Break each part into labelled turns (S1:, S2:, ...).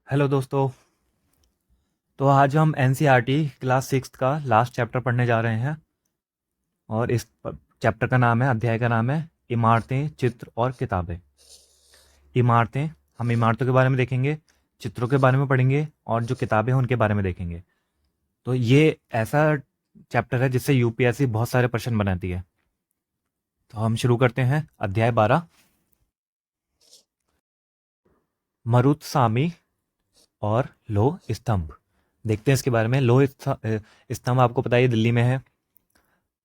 S1: Hello दोस्तों। तो आज हम एनसीईआरटी क्लास सिक्स का लास्ट चैप्टर पढ़ने जा रहे हैं और इस चैप्टर का नाम है, अध्याय का नाम है इमारतें, चित्र और किताबें। इमारतें, हम इमारतों के बारे में देखेंगे, चित्रों के बारे में पढ़ेंगे और जो किताबें हैं उनके बारे में देखेंगे। तो ये ऐसा चैप्टर है जिससे यूपीएससी बहुत सारे प्रश्न बनाती है। तो हम शुरू करते हैं। अध्याय 12, मरुत्सामी और लोह स्तंभ। देखते हैं इसके बारे में। लोह स्तंभ आपको पता है दिल्ली में है।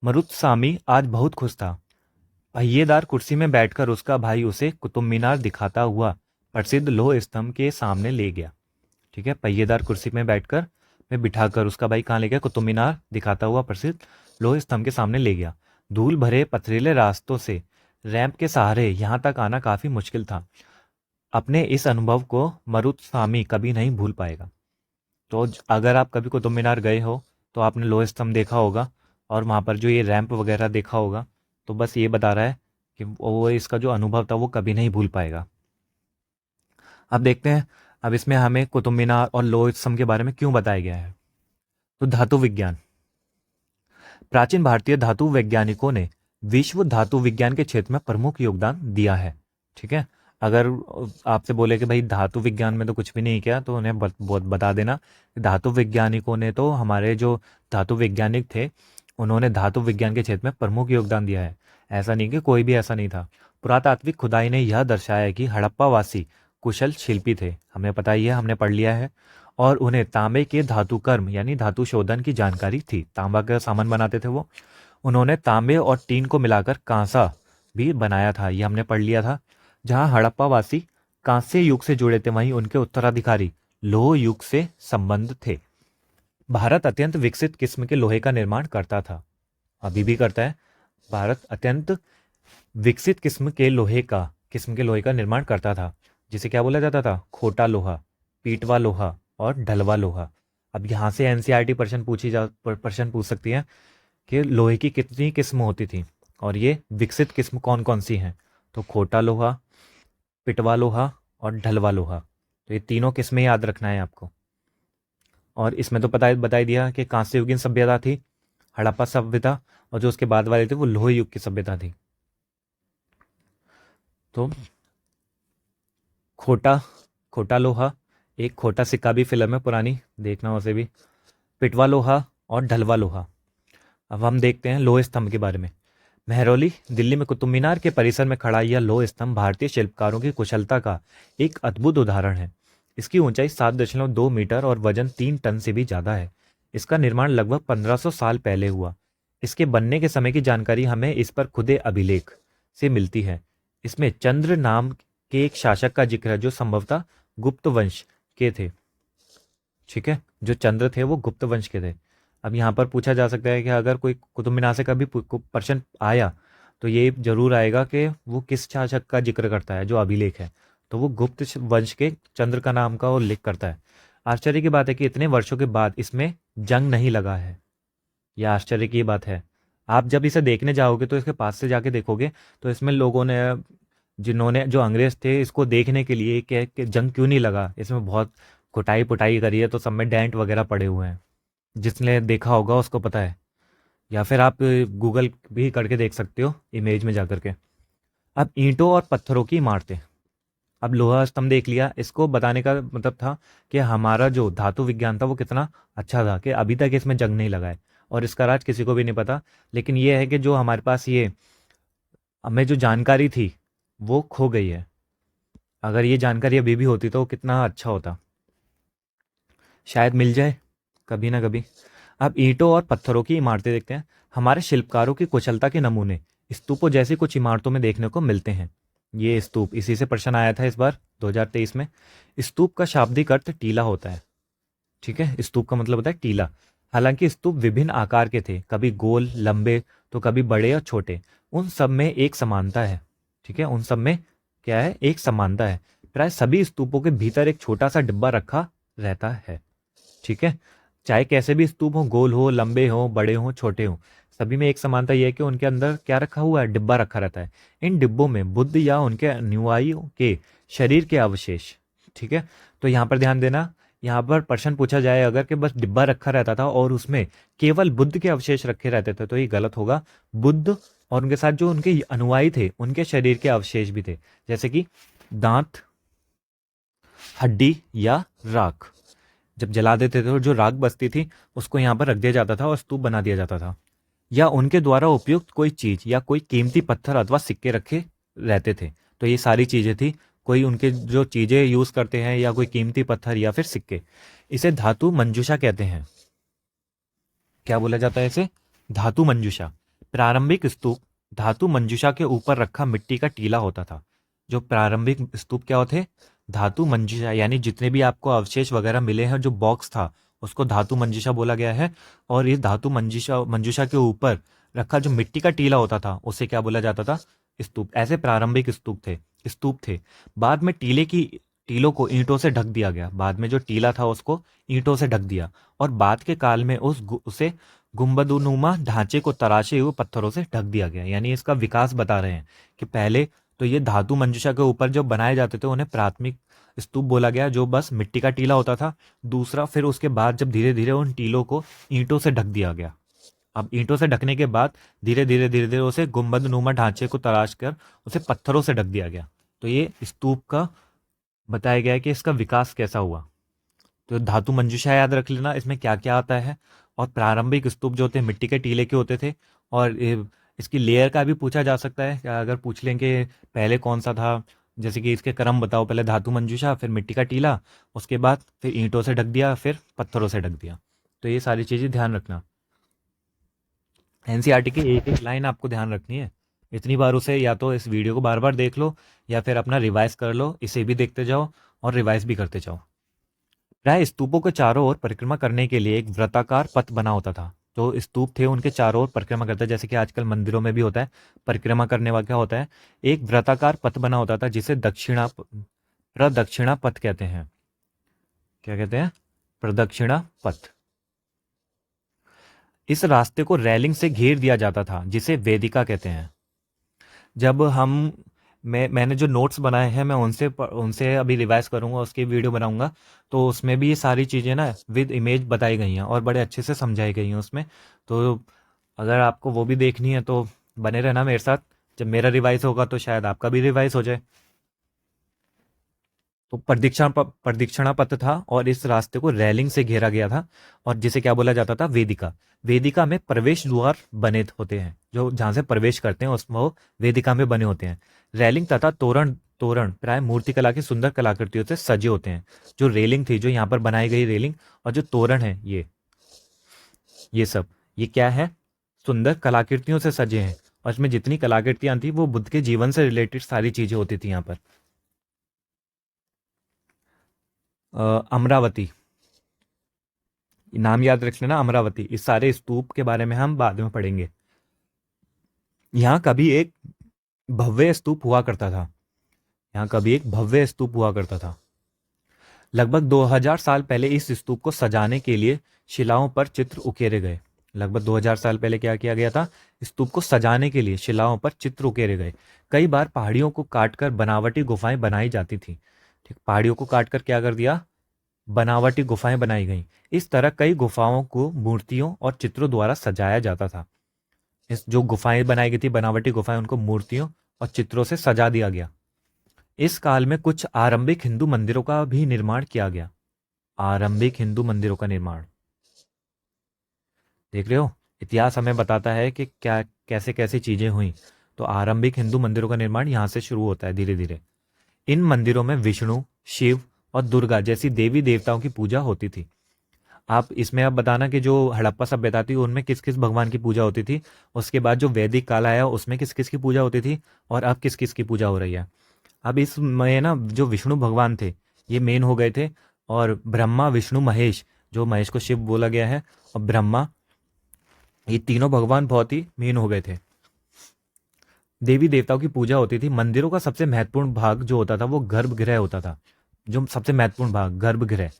S1: मरुत्सामी आज बहुत खुश था। पहिएदार कुर्सी में बैठकर उसका भाई उसे कुतुब मीनार दिखाता हुआ प्रसिद्ध लोह स्तंभ के सामने ले गया। ठीक है, पहिएदार कुर्सी में बैठकर में बिठाकर उसका भाई कहाँ ले गया? कुतुब मीनार दिखाता हुआ प्रसिद्ध लोह स्तंभ के सामने ले गया। धूल भरे पथरीले रास्तों से रैंप के सहारे यहाँ तक आना काफी मुश्किल था। अपने इस अनुभव को मरुत्सामी कभी नहीं भूल पाएगा। तो अगर आप कभी कुतुब मीनार गए हो तो आपने लोह स्तंभ देखा होगा और वहाँ पर जो ये रैंप वगैरह देखा होगा। तो बस ये बता रहा है कि वो इसका जो अनुभव था वो कभी नहीं भूल पाएगा। अब देखते हैं, अब इसमें हमें कुतुब मीनार और लोह स्तंभ के बारे में क्यों बताया गया है। तो धातु विज्ञान। प्राचीन भारतीय धातु वैज्ञानिकों ने विश्व धातु विज्ञान के क्षेत्र में प्रमुख योगदान दिया है। ठीक है, अगर आपसे बोले कि भाई धातु विज्ञान में तो कुछ भी नहीं किया, तो उन्हें बता देना धातु वैज्ञानिकों ने तो, हमारे जो धातु वैज्ञानिक थे उन्होंने धातु विज्ञान के क्षेत्र में प्रमुख योगदान दिया है। ऐसा नहीं कि कोई भी ऐसा नहीं था। पुरातात्विक खुदाई ने यह दर्शाया कि हड़प्पावासी कुशल शिल्पी थे, हमें पता ही है, हमने पढ़ लिया है। और उन्हें तांबे के धातु कर्म यानी धातु शोधन की जानकारी थी। तांबा का सामान बनाते थे वो। उन्होंने तांबे और टीन को मिलाकर कांसा भी बनाया था, ये हमने पढ़ लिया था। जहां हड़प्पावासी कांस्य युग से जुड़े थे, वहीं उनके उत्तराधिकारी लोह युग से संबंध थे। भारत अत्यंत विकसित किस्म के लोहे का निर्माण करता था, अभी भी करता है। भारत अत्यंत विकसित किस्म के लोहे का निर्माण करता था, जिसे क्या बोला जाता था? खोटा लोहा, पीटवा लोहा और ढलवा लोहा। अब यहाँ से एनसीईआरटी प्रश्न पूछ सकती है कि लोहे की कितनी किस्म होती थी और ये विकसित किस्म कौन कौन सी हैं। तो खोटा लोहा, पिटवा लोहा और ढलवा लोहा। तो ये तीनों किस्में याद रखना है आपको। और इसमें तो बता दिया कि कांस्य युगीन सभ्यता थी, हड़प्पा सभ्यता, और जो उसके बाद वाले थे वो लोह युग की सभ्यता थी। तो खोटा खोटा लोहा, एक खोटा सिक्का भी फिल्म है पुरानी, देखना उसे भी। पिटवा लोहा और ढलवा लोहा। अब हम देखते हैं लोह स्तंभ के बारे में। महरौली, दिल्ली में कुतुब मीनार के परिसर में खड़ा यह लोह स्तंभ भारतीय शिल्पकारों की कुशलता का एक अद्भुत उदाहरण है। इसकी ऊंचाई 7.2 मीटर और वजन 3 टन से भी ज्यादा है। इसका निर्माण लगभग 1500 साल पहले हुआ। इसके बनने के समय की जानकारी हमें इस पर खुदे अभिलेख से मिलती है। इसमें चंद्र नाम के एक शासक का जिक्र है जो संभवतः गुप्त वंश के थे। ठीक है, जो चंद्र थे वो गुप्त वंश के थे। अब यहाँ पर पूछा जा सकता है कि अगर कोई कुतुब मीनार से कभी प्रश्न आया तो ये जरूर आएगा कि वो किस शासक का जिक्र करता है जो अभिलेख है। तो वो गुप्त वंश के चंद्र का नाम का उल्लेख करता है। आश्चर्य की बात है कि इतने वर्षों के बाद इसमें जंग नहीं लगा है। यह आश्चर्य की बात है। आप जब इसे देखने जाओगे तो इसके पास से जाके देखोगे तो इसमें लोगों ने, जिन्होंने, जो अंग्रेज थे, इसको देखने के लिए कि जंग क्यों नहीं लगा, इसमें बहुत कुटाई पुटाई करी है, तो सब में डेंट वगैरह पड़े हुए हैं। जिसने देखा होगा उसको पता है, या फिर आप गूगल भी करके देख सकते हो इमेज में जाकर के। अब ईंटों और पत्थरों की इमारतें। अब लोहा स्तंभ देख लिया, इसको बताने का मतलब था कि हमारा जो धातु विज्ञान था वो कितना अच्छा था कि अभी तक इसमें जंग नहीं लगा है और इसका राज किसी को भी नहीं पता। लेकिन ये है कि जो हमारे पास ये हमें जो जानकारी थी वो खो गई है। अगर ये जानकारी अभी भी होती तो कितना अच्छा होता, शायद मिल जाए कभी ना कभी। अब ईंटों और पत्थरों की इमारतें देखते हैं। हमारे शिल्पकारों की कुशलता के नमूने स्तूपों जैसी कुछ इमारतों में देखने को मिलते हैं। ये स्तूप, इसी से प्रश्न आया था इस बार 2023 में। स्तूप का शाब्दिक अर्थ टीला होता है। ठीक है, स्तूप का मतलब होता है टीला। हालांकि स्तूप विभिन्न आकार के थे, कभी गोल लंबे तो कभी बड़े और छोटे। उन सब में एक समानता है। ठीक है, उन सब में क्या है? एक समानता है। प्राय सभी स्तूपों के भीतर एक छोटा सा डिब्बा रखा रहता है। ठीक है, चाहे कैसे भी स्तूप हो, गोल हो, लंबे हो, बड़े हो, छोटे हो, सभी में एक समानता यह है कि उनके अंदर क्या रखा हुआ है? डिब्बा रखा रहता है। इन डिब्बों में बुद्ध या उनके अनुयायियों के शरीर के अवशेष, ठीक है, तो यहाँ पर ध्यान देना, यहाँ पर प्रश्न पूछा जाए अगर कि बस डिब्बा रखा रहता था और उसमें केवल बुद्ध के अवशेष रखे रहते थे तो ये गलत होगा। बुद्ध और उनके साथ जो उनके अनुयायी थे उनके शरीर के अवशेष भी थे, जैसे कि दांत, हड्डी या राख। जब जला देते थे तो जो राख बचती थी उसको यहाँ पर रख दिया जाता था और स्तूप बना दिया जाता था। या उनके द्वारा उपयुक्त कोई चीज या कोई कीमती पत्थर अथवा सिक्के रखे रहते थे। तो ये सारी चीजें थी, कोई उनके जो चीजें यूज करते हैं या कोई कीमती पत्थर या फिर सिक्के। इसे धातु मंजूषा कहते हैं। क्या बोला जाता है इसे? धातु मंजूषा। प्रारंभिक स्तूप धातु मंजूषा के ऊपर रखा मिट्टी का टीला होता था। जो प्रारंभिक स्तूप क्या होते? धातु मंजूषा, यानी जितने भी आपको अवशेष वगैरह मिले हैं, जो बॉक्स था उसको धातु मंजूषा बोला गया है। और ये धातु मंजूषा मंजूषा के ऊपर रखा जो मिट्टी का टीला होता था उसे क्या बोला जाता था? स्तूप। ऐसे प्रारंभिक स्तूप थे। बाद में टीलों को ईंटों से ढक दिया गया। बाद में जो टीला था उसको ईंटों से ढक दिया और बाद के काल में उसे गुंबदनुमा ढांचे को तराशे हुए पत्थरों से ढक दिया गया। यानी इसका विकास बता रहे हैं कि पहले तो ये धातु मंजूषा के ऊपर जो बनाए जाते थे उन्हें प्राथमिक स्तूप बोला गया, जो बस मिट्टी का टीला होता था। दूसरा, फिर उसके बाद जब धीरे धीरे उन टीलों को ईंटों से ढक दिया गया। अब ईंटों से ढकने के बाद धीरे धीरे उसे गुंबदनुमा ढांचे को तराश कर उसे पत्थरों से ढक दिया गया। तो ये स्तूप का बताया गया है कि इसका विकास कैसा हुआ। तो धातु मंजूषा याद रख लेना, इसमें क्या क्या आता है। और प्रारंभिक स्तूप जो होते हैं मिट्टी के टीले के होते थे। और इसकी लेयर का भी पूछा जा सकता है, अगर पूछ लेंगे पहले कौन सा था, जैसे कि इसके क्रम बताओ, पहले धातु मंजूषा, फिर मिट्टी का टीला, उसके बाद फिर ईंटों से ढक दिया, फिर पत्थरों से ढक दिया। तो ये सारी चीज़ें ध्यान रखना। एनसीईआरटी की एक एक लाइन आपको ध्यान रखनी है। इतनी बार उसे या तो इस वीडियो को बार बार देख लो या फिर अपना रिवाइज कर लो, इसे भी देखते जाओ और रिवाइज भी करते जाओ। प्राय स्तूपों के चारों ओर परिक्रमा करने के लिए एक वृत्ताकार पथ बना होता था। जो स्तूप थे उनके चारों ओर परिक्रमा करता है, जैसे कि आजकल मंदिरों में भी होता है। परिक्रमा करने वाला क्या होता है? एक वृत्ताकार पथ बना होता था जिसे प्रदक्षिणा पथ कहते हैं। क्या कहते हैं? प्रदक्षिणा पथ। इस रास्ते को रेलिंग से घेर दिया जाता था जिसे वेदिका कहते हैं। जब हम मैंने जो नोट्स बनाए हैं मैं उनसे अभी रिवाइज करूंगा, उसकी वीडियो बनाऊंगा। तो उसमें भी ये सारी चीज़ें ना विद इमेज बताई गई हैं और बड़े अच्छे से समझाई गई हैं उसमें। तो अगर आपको वो भी देखनी है तो बने रहना मेरे साथ। जब मेरा रिवाइज होगा तो शायद आपका भी रिवाइज हो जाए। तो प्रदक्षिणा पथ था और इस रास्ते को रेलिंग से घेरा गया था और जिसे क्या बोला जाता था? वेदिका। वेदिका में प्रवेश द्वार बने होते हैं, जो जहाँ से प्रवेश करते हैं उसमें वो वेदिका में बने होते हैं। रेलिंग तथा तोरण तोरण प्राय मूर्तिकला की सुंदर कलाकृतियों से सजे होते हैं। जो रेलिंग थी, जो यहाँ पर बनाई गई रेलिंग और जो तोरण है, ये सब ये क्या है? सुंदर कलाकृतियों से सजे हैं। और इसमें जितनी कलाकृतियां थी वो बुद्ध के जीवन से रिलेटेड सारी चीजें होती थी यहाँ पर। अमरावती, नाम याद रख लेना, अमरावती। इस सारे स्तूप के बारे में हम बाद में पढ़ेंगे। यहाँ कभी एक भव्य स्तूप हुआ करता था। यहाँ कभी एक भव्य स्तूप हुआ करता था। लगभग 2000 साल पहले इस स्तूप को सजाने के लिए शिलाओं पर चित्र उकेरे गए। लगभग 2000 साल पहले क्या किया गया था? स्तूप को सजाने के लिए शिलाओं पर चित्र उकेरे गए। कई बार पहाड़ियों को काटकर बनावटी गुफाएं बनाई जाती थी। ठीक, पहाड़ियों को काटकर क्या कर दिया? बनावटी गुफाएं बनाई गईं। इस तरह कई गुफाओं को मूर्तियों और चित्रों द्वारा सजाया जाता था। इस जो गुफाएं बनाई गई थी, बनावटी गुफाएं, उनको मूर्तियों और चित्रों से सजा दिया गया। इस काल में कुछ आरंभिक हिंदू मंदिरों का भी निर्माण किया गया। आरंभिक हिंदू मंदिरों का निर्माण देख रहे हो, इतिहास हमें बताता है कि क्या कैसे कैसे चीजें हुई। तो आरंभिक हिंदू मंदिरों का निर्माण यहाँ से शुरू होता है धीरे धीरे। इन मंदिरों में विष्णु, शिव और दुर्गा जैसी देवी देवताओं की पूजा होती थी। आप इसमें अब बताना कि जो हड़प्पा सभ्यता थी उनमें किस किस भगवान की पूजा होती थी, उसके बाद जो वैदिक काल आया उसमें किस किस की पूजा होती थी, और अब किस किस की पूजा हो रही है। अब इसमें ना जो विष्णु भगवान थे ये मेन हो गए थे, और ब्रह्मा, विष्णु, महेश, जो महेश को शिव बोला गया है, और ब्रह्मा, ये तीनों भगवान बहुत ही मेन हो गए थे। देवी देवताओं की पूजा होती थी। मंदिरों का सबसे महत्वपूर्ण भाग जो होता था वो गर्भगृह होता था। जो सबसे महत्वपूर्ण भाग गर्भगृह।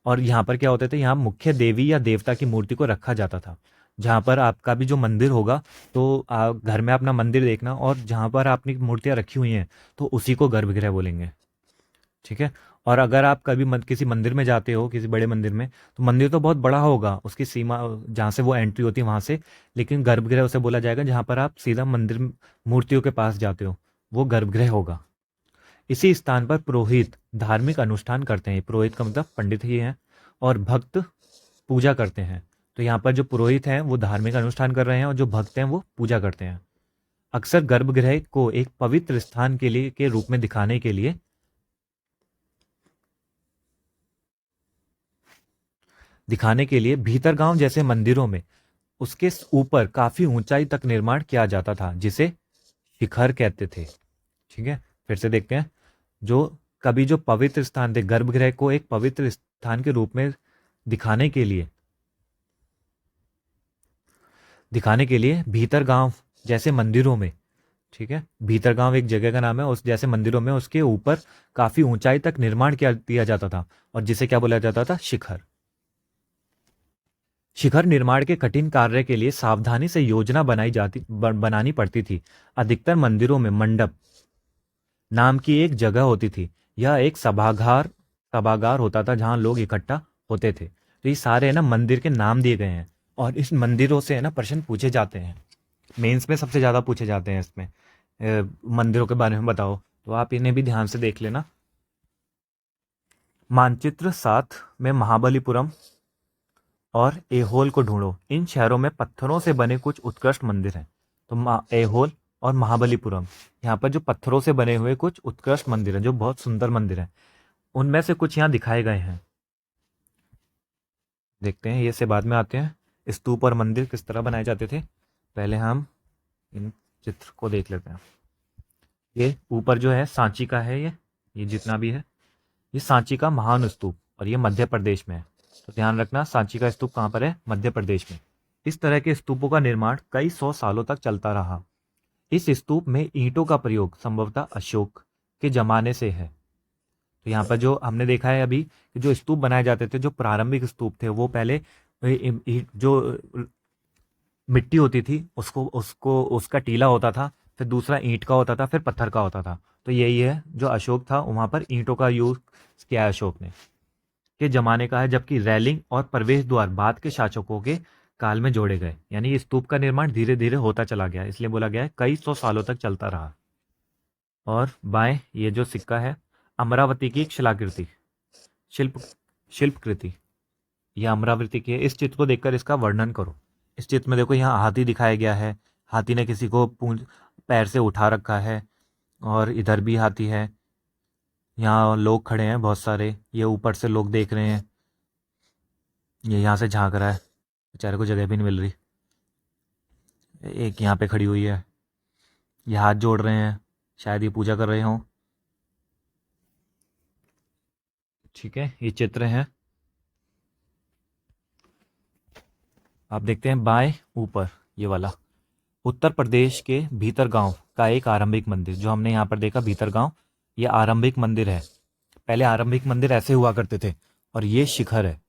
S1: और यहाँ पर क्या होते थे? यहाँ मुख्य देवी या देवता की मूर्ति को रखा जाता था। जहाँ पर आपका भी जो मंदिर होगा, तो घर में अपना मंदिर देखना, और जहाँ पर आपने मूर्तियाँ रखी हुई हैं तो उसी को गर्भगृह बोलेंगे। ठीक है। और अगर आप कभी किसी मंदिर में जाते हो, किसी बड़े मंदिर में, तो मंदिर तो बहुत बड़ा होगा, उसकी सीमा जहाँ से वो एंट्री होती है वहाँ से, लेकिन गर्भगृह उसे बोला जाएगा जहाँ पर आप सीधा मंदिर मूर्तियों के पास जाते हो, वो गर्भगृह होगा। इसी स्थान पर पुरोहित धार्मिक अनुष्ठान करते हैं। पुरोहित का मतलब पंडित ही है, और भक्त पूजा करते हैं। तो यहाँ पर जो पुरोहित हैं वो धार्मिक अनुष्ठान कर रहे हैं, और जो भक्त हैं वो पूजा करते हैं। अक्सर गर्भगृह को एक पवित्र स्थान के रूप में दिखाने के लिए भीतरगांव जैसे मंदिरों में उसके ऊपर काफी ऊंचाई तक निर्माण किया जाता था, जिसे शिखर कहते थे। ठीक है, फिर से देखते हैं। जो कभी जो पवित्र स्थान थे, गर्भगृह को एक पवित्र स्थान के रूप में दिखाने के लिए भीतरगांव जैसे मंदिरों में, ठीक है, भीतरगांव एक जगह का नाम है, उस जैसे मंदिरों में उसके ऊपर काफी ऊंचाई तक निर्माण किया दिया जाता था, और जिसे क्या बोला जाता था? शिखर। शिखर निर्माण के कठिन कार्य के लिए सावधानी से योजना बनानी पड़ती थी। अधिकतर मंदिरों में मंडप नाम की एक जगह होती थी। यह एक सभागार होता था जहां लोग इकट्ठा होते थे। तो ये सारे है ना मंदिर के नाम दिए गए हैं, और इस मंदिरों से है ना प्रश्न पूछे जाते हैं। मेंस में सबसे ज्यादा पूछे जाते हैं इसमें। मंदिरों के बारे में बताओ, तो आप इन्हें भी ध्यान से देख लेना। मानचित्र 7 में महाबलीपुरम और एहोल को ढूंढो। इन शहरों में पत्थरों से बने कुछ उत्कृष्ट मंदिर हैं। तो एहोल और महाबलीपुरम, यहाँ पर जो पत्थरों से बने हुए कुछ उत्कृष्ट मंदिर हैं, जो बहुत सुंदर मंदिर हैं, उनमें से कुछ यहाँ दिखाए गए हैं। देखते हैं, ये से बाद में आते हैं। स्तूप और मंदिर किस तरह बनाए जाते थे, पहले हम इन चित्र को देख लेते हैं। ये ऊपर जो है सांची का है, ये जितना भी है, ये सांची का महान स्तूप, और ये मध्य प्रदेश में है। तो ध्यान रखना, सांची का स्तूप कहाँ पर है? मध्य प्रदेश में। इस तरह के स्तूपों का निर्माण कई सौ सालों तक चलता रहा। इस स्तूप में ईंटों का प्रयोग संभवतः अशोक के जमाने से है। तो यहाँ पर जो हमने देखा है अभी कि जो स्तूप बनाए जाते थे, जो प्रारंभिक स्तूप थे, वो पहले जो मिट्टी होती थी उसको उसको उसका टीला होता था, फिर दूसरा ईंट का होता था, फिर पत्थर का होता था। तो यही है, जो अशोक था वहां पर ईंटों का यूज किया है अशोक ने, के जमाने का है। जबकि रैलिंग और प्रवेश द्वार बाद के शासकों के काल में जोड़े गए। यानी ये स्तूप का निर्माण धीरे धीरे होता चला गया, इसलिए बोला गया है कई सौ सालों तक चलता रहा। और बाएं ये जो सिक्का है, अमरावती की एक शिलाकृति, शिल्प शिल्पकृति, यह अमरावती की है। इस चित्र को देखकर इसका वर्णन करो। इस चित्र में देखो, यहाँ हाथी दिखाया गया है। हाथी ने किसी को पूंछ पैर से उठा रखा है, और इधर भी हाथी है। यहाँ लोग खड़े हैं बहुत सारे, ये ऊपर से लोग देख रहे हैं। ये यहाँ से झांक रहा है, बेचारे को जगह भी नहीं मिल रही। एक यहाँ पे खड़ी हुई है, ये हाथ जोड़ रहे हैं, शायद ये पूजा कर रहे हों। ठीक है, ये चित्र हैं। आप देखते हैं बाएं ऊपर ये वाला, उत्तर प्रदेश के भीतरगांव का एक आरंभिक मंदिर, जो हमने यहाँ पर देखा भीतरगांव, ये आरंभिक मंदिर है। पहले आरंभिक मंदिर ऐसे हुआ करते थे, और ये शिखर है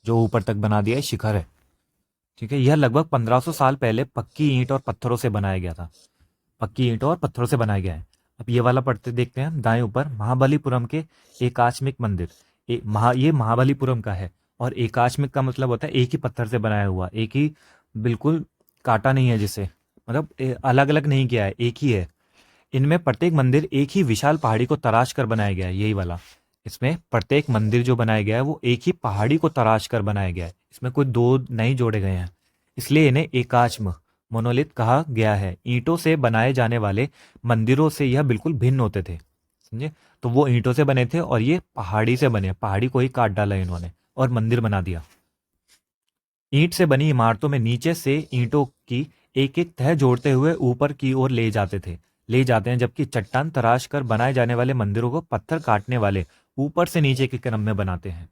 S1: जो ऊपर तक बना दिया है, शिखर है। ठीक है, यह लगभग 1500 साल पहले पक्की ईंट और पत्थरों से बनाया गया था। पक्की ईंटों और पत्थरों से बनाया गया है। अब ये वाला पढ़ते देखते हैं दाएं ऊपर, महाबलीपुरम के एकाश्मिक मंदिर। ये महाबलीपुरम का है, और एकाश्मिक का मतलब होता है एक ही पत्थर से बनाया हुआ, एक ही, बिल्कुल काटा नहीं है जिसे, मतलब अलग अलग नहीं किया है, एक ही है। इनमें प्रत्येक मंदिर एक ही विशाल पहाड़ी को तराश कर बनाया गया है, यही वाला। इसमें प्रत्येक मंदिर जो बनाया गया है वो एक ही पहाड़ी को तराश कर बनाया गया है, इसमें कोई दो नहीं जोड़े गए हैं, इसलिए इन्हें एकाश्म मोनोलिथ कहा गया है। ईंटों से बनाए जाने वाले मंदिरों से यह बिल्कुल भिन्न होते थे, समझे? तो वो ईंटों से बने थे, और ये पहाड़ी से बने, पहाड़ी को ही काट डाला इन्होंने और मंदिर बना दिया। ईंट से बनी इमारतों में नीचे से ईंटों की एक एक तह जोड़ते हुए ऊपर की ओर ले जाते हैं, जबकि चट्टान तराश कर बनाए जाने वाले मंदिरों को पत्थर काटने वाले ऊपर से नीचे के क्रम में बनाते हैं।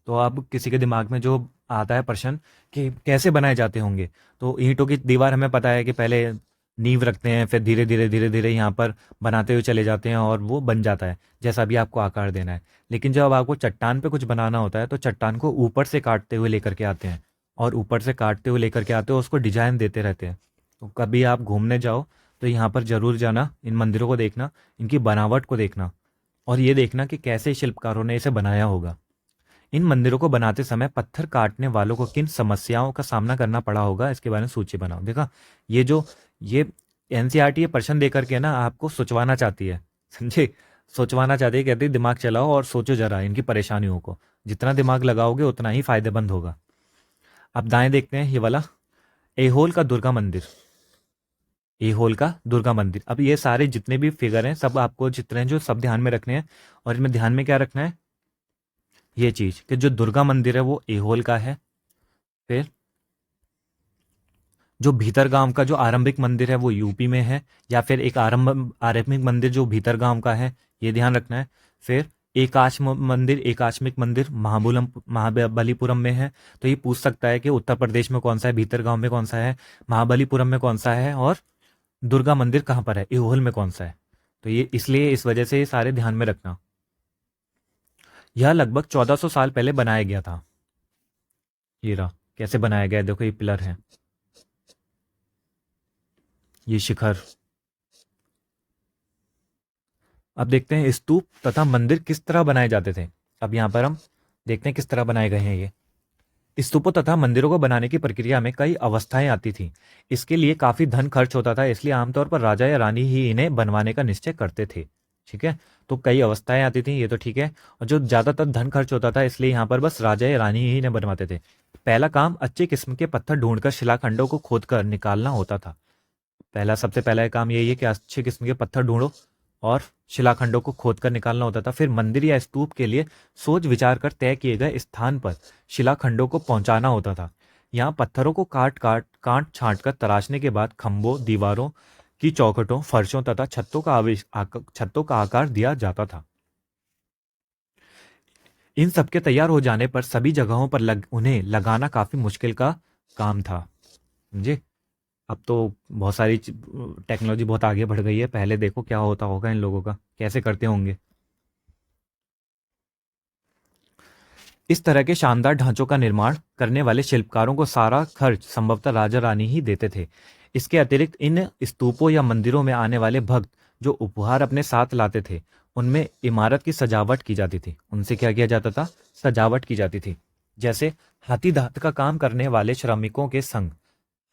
S1: तो अब किसी के दिमाग में जो आता है प्रश्न कि कैसे बनाए जाते होंगे, तो ईंटों की दीवार हमें पता है कि पहले नींव रखते हैं, फिर धीरे धीरे यहाँ पर बनाते हुए चले जाते हैं, और वो बन जाता है जैसा भी आपको आकार देना है। लेकिन जब आपको चट्टान पे कुछ बनाना होता है, तो चट्टान को ऊपर से काटते हुए लेकर के आते हैं, और ऊपर से काटते हुए लेकर के आते हो, उसको डिजाइन देते रहते हैं। तो कभी आप घूमने जाओ तो यहाँ पर जरूर जाना, इन मंदिरों को देखना, इनकी बनावट को देखना, और ये देखना कि कैसे शिल्पकारों ने इसे बनाया होगा। इन मंदिरों को बनाते समय पत्थर काटने वालों को किन समस्याओं का सामना करना पड़ा होगा, इसके बारे में सूची बनाओ। देखा, ये जो ये एनसीईआरटी ये प्रश्न देकर के ना आपको सोचवाना चाहती है, समझे? सोचवाना चाहती है, कहती है दिमाग चलाओ और सोचो जरा इनकी परेशानियों को। जितना दिमाग लगाओगे उतना ही फायदेमंद होगा। अब दाएं देखते हैं ये वाला, एहोल का दुर्गा मंदिर। एहोल का दुर्गा मंदिर। अब ये सारे जितने भी फिगर हैं सब आपको चित्र हैं जो सब ध्यान में रखने हैं। और इसमें ध्यान में क्या रखना है, ये चीज कि जो दुर्गा मंदिर है वो एहोल का है। फिर जो भीतर गांव का जो आरंभिक मंदिर है वो यूपी में है, या फिर एक आरंभिक मंदिर जो भीतर गांव का है, ये ध्यान रखना है। फिर एकाश्मिक मंदिर महाबलीपुरम में है। तो ये पूछ सकता है कि उत्तर प्रदेश में कौन सा है, भीतर गांव में कौन सा है, महाबलीपुरम में कौन सा है, और दुर्गा मंदिर कहाँ पर है, एहोल में कौन सा है। तो ये इसलिए इस वजह से ये सारे ध्यान में रखना। यह लगभग 1400 साल पहले बनाया गया था। ये रहा कैसे बनाया गया है, देखो ये पिलर है, ये शिखर। अब देखते हैं स्तूप तथा मंदिर किस तरह बनाए जाते थे। अब यहाँ पर हम देखते हैं किस तरह बनाए गए हैं ये स्तूपों तथा मंदिरों को बनाने की प्रक्रिया में कई अवस्थाएं आती थी। इसके लिए काफी धन खर्च होता था, इसलिए आमतौर पर राजा या रानी ही इन्हें बनवाने का निश्चय करते थे। ठीक है, तो कई अवस्थाएं आती थी, ये तो ठीक है। और जो ज्यादातर धन खर्च होता था इसलिए यहाँ पर बस राजा या रानी ही इन्हें बनवाते थे। पहला काम अच्छे किस्म के पत्थर ढूंढकर शिलाखंडों को खोदकर निकालना होता था। सबसे पहला काम यही है कि अच्छे किस्म के पत्थर ढूंढो और शिलाखंडों को खोदकर निकालना होता था। फिर मंदिर या स्तूप के लिए सोच विचार कर तय किए गए स्थान पर शिलाखंडों को पहुंचाना होता था। यहाँ पत्थरों को काट छांट कर तराशने के बाद खंभों, दीवारों की चौखटों, फर्शों तथा छत्तों का आकार दिया जाता था। इन सबके तैयार हो जाने पर सभी जगहों पर उन्हें लगाना काफी मुश्किल का काम था। समझे? अब तो बहुत सारी टेक्नोलॉजी बहुत आगे बढ़ गई है, पहले देखो क्या होता होगा इन लोगों का, कैसे करते होंगे। इस तरह के शानदार ढांचों का निर्माण करने वाले शिल्पकारों को सारा खर्च संभवतः राजा रानी ही देते थे। इसके अतिरिक्त इन स्तूपों या मंदिरों में आने वाले भक्त जो उपहार अपने साथ लाते थे, उनमें इमारत की सजावट की जाती थी। उनसे क्या किया जाता था, सजावट की जाती थी। जैसे हाथी दांत का काम करने वाले श्रमिकों के संग,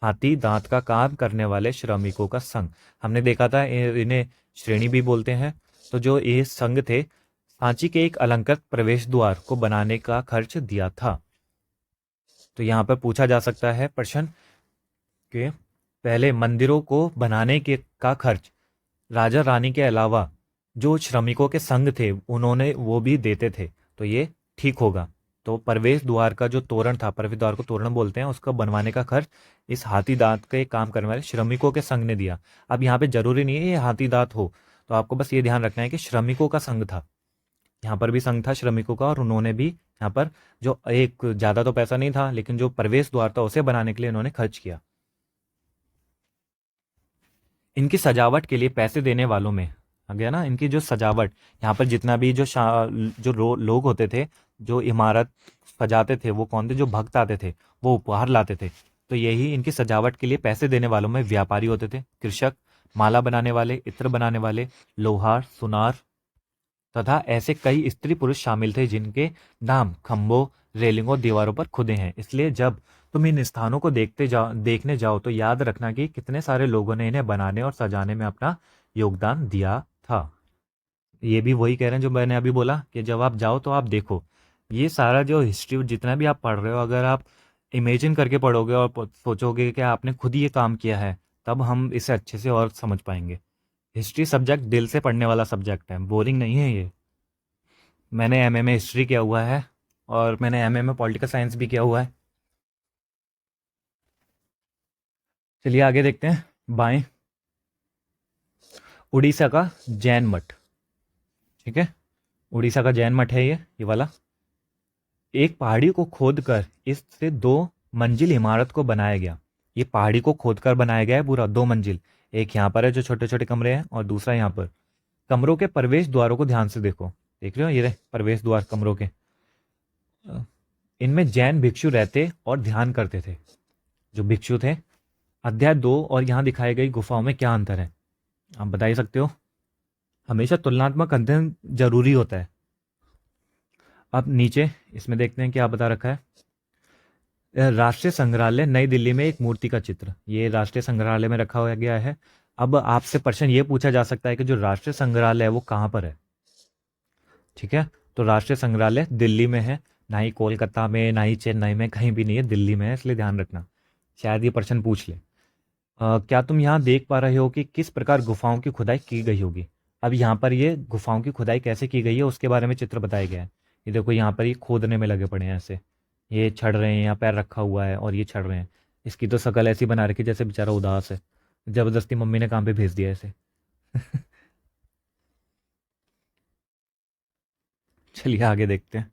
S1: हाथी दांत का काम करने वाले श्रमिकों का संघ, हमने देखा था इन्हें श्रेणी भी बोलते हैं। तो जो ये संघ थे, सांची के एक अलंकृत प्रवेश द्वार को बनाने का खर्च दिया था। तो यहाँ पर पूछा जा सकता है प्रश्न कि पहले मंदिरों को बनाने के का खर्च राजा रानी के अलावा जो श्रमिकों के संघ थे उन्होंने वो भी देते थे, तो ये ठीक होगा। तो प्रवेश द्वार का जो तोरण था, प्रवेश द्वार को तोरण बोलते हैं, उसका बनवाने का खर्च इस हाथी दांत के काम करने वाले श्रमिकों के संघ ने दिया। अब यहाँ पे जरूरी नहीं है ये हाथी दांत हो, तो आपको बस ये ध्यान रखना है कि श्रमिकों का संघ था। यहाँ पर भी संघ था श्रमिकों का, और उन्होंने भी यहाँ पर जो एक ज्यादा तो पैसा नहीं था, लेकिन जो प्रवेश द्वार था उसे बनाने के लिए उन्होंने खर्च किया। इनकी सजावट के लिए पैसे देने वालों में आ गया ना, इनकी जो सजावट, यहाँ पर जितना भी लोग होते थे जो इमारत सजाते थे, वो कौन थे, जो भक्त आते थे, वो उपहार लाते थे। तो यही इनकी सजावट के लिए पैसे देने वालों में व्यापारी होते थे, कृषक, माला बनाने वाले, इत्र बनाने वाले, लोहार, सुनार तथा ऐसे कई स्त्री पुरुष शामिल थे जिनके नाम खंभों, रेलिंगों, दीवारों पर खुदे हैं। इसलिए जब तुम इन स्थानों को देखने जाओ तो याद रखना कि कितने सारे लोगों ने इन्हें बनाने और सजाने में अपना योगदान दिया था। ये भी वही कह रहे हैं जो मैंने अभी बोला कि जब आप जाओ तो आप देखो ये सारा जो हिस्ट्री जितना भी आप पढ़ रहे हो, अगर आप इमेजिन करके पढ़ोगे और सोचोगे कि आपने खुद ही ये काम किया है, तब हम इसे अच्छे से और समझ पाएंगे। हिस्ट्री सब्जेक्ट दिल से पढ़ने वाला सब्जेक्ट है, बोरिंग नहीं है ये। मैंने एमए में हिस्ट्री किया हुआ है और मैंने एमए में पॉलिटिकल साइंस भी किया हुआ है। चलिए आगे देखते हैं। बाएं, उड़ीसा का जैन मठ। ठीक है, उड़ीसा का जैन मठ है ये वाला। एक पहाड़ी को खोदकर इससे 2 मंजिल इमारत को बनाया गया। ये पहाड़ी को खोदकर बनाया गया है पूरा 2 मंजिल। एक यहाँ पर है जो छोटे छोटे कमरे हैं, और दूसरा यहाँ पर। कमरों के प्रवेश द्वारों को ध्यान से देखो, देख रहे हो ये रहे प्रवेश द्वार कमरों के। इनमें जैन भिक्षु रहते और ध्यान करते थे, जो भिक्षु थे। अध्याय 2 और यहाँ दिखाई गई गुफाओं में क्या अंतर है, आप बता ही सकते हो। हमेशा तुलनात्मक अध्ययन जरूरी होता है। अब नीचे इसमें देखते हैं क्या बता रखा है। राष्ट्रीय संग्रहालय नई दिल्ली में एक मूर्ति का चित्र, ये राष्ट्रीय संग्रहालय में रखा हुआ गया है। अब आपसे प्रश्न ये पूछा जा सकता है कि जो राष्ट्रीय संग्रहालय है वो कहाँ पर है। ठीक है, तो राष्ट्रीय संग्रहालय दिल्ली में है, ना ही कोलकाता में, ना ही चेन्नई में, कहीं भी नहीं है, दिल्ली में है, इसलिए ध्यान रखना। शायद ये प्रश्न पूछ ले। क्या तुम यहाँ देख पा रहे हो कि किस प्रकार गुफाओं की खुदाई की गई होगी। अब यहाँ पर ये गुफाओं की खुदाई कैसे की गई है उसके बारे में चित्र बताया गया है। ये देखो यहाँ पर ये खोदने में लगे पड़े हैं ऐसे, ये छड़ रहे हैं, यहाँ पैर रखा हुआ है और ये छड़ रहे हैं। इसकी तो शक्ल ऐसी बना रखी जैसे बेचारा उदास है, जबरदस्ती मम्मी ने काम पे भेज दिया ऐसे। चलिए आगे देखते हैं।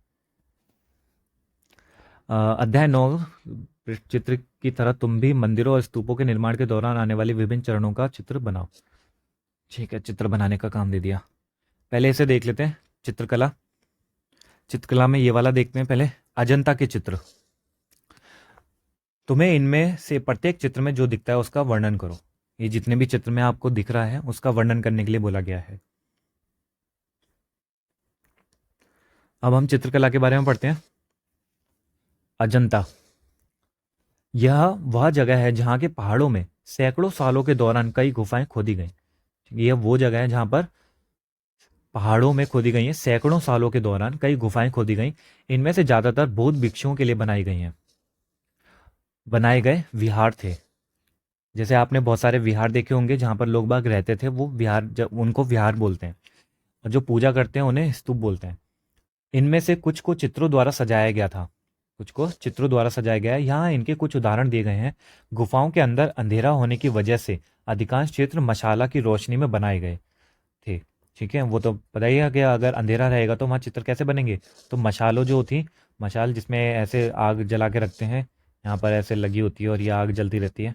S1: अध्याय 9, चित्र की तरह तुम भी मंदिरों और स्तूपों के निर्माण के दौरान आने वाले विभिन्न चरणों का चित्र बनाओ। ठीक है, चित्र बनाने का काम दे दिया। पहले इसे देख लेते हैं, चित्रकला। चित्रकला में ये वाला देखते हैं पहले, अजंता के चित्र। तुम्हें इनमें से प्रत्येक चित्र में जो दिखता है उसका वर्णन करो। ये जितने भी चित्र में आपको दिख रहा है उसका वर्णन करने के लिए बोला गया है। अब हम चित्रकला के बारे में पढ़ते हैं। अजंता, यह वह जगह है जहाँ के पहाड़ों में सैकड़ों सालों के दौरान कई गुफाएं खोदी गई। यह वो जगह है जहाँ पर पहाड़ों में खोदी गई हैं, सैकड़ों सालों के दौरान कई गुफाएं खोदी गई। इनमें से ज्यादातर बौद्ध भिक्षुओं के लिए बनाई गई हैं, बनाए गए विहार थे। जैसे आपने बहुत सारे विहार देखे होंगे जहाँ पर लोग बाग रहते थे, वो विहार, जब उनको विहार बोलते हैं, और जो पूजा करते हैं उन्हें स्तूप बोलते हैं। इनमें से कुछ को चित्रों द्वारा सजाया गया था, कुछ को चित्रों द्वारा सजाया गया है। यहाँ इनके कुछ उदाहरण दिए गए हैं। गुफाओं के अंदर अंधेरा होने की वजह से अधिकांश चित्र मशाला की रोशनी में बनाए गए थे। ठीक है, वो तो पता ही है कि अगर अंधेरा रहेगा तो वहाँ चित्र कैसे बनेंगे। तो मशालों जो थी, मशाल जिसमें ऐसे आग जला के रखते हैं, यहाँ पर ऐसे लगी होती है और ये आग जलती रहती है,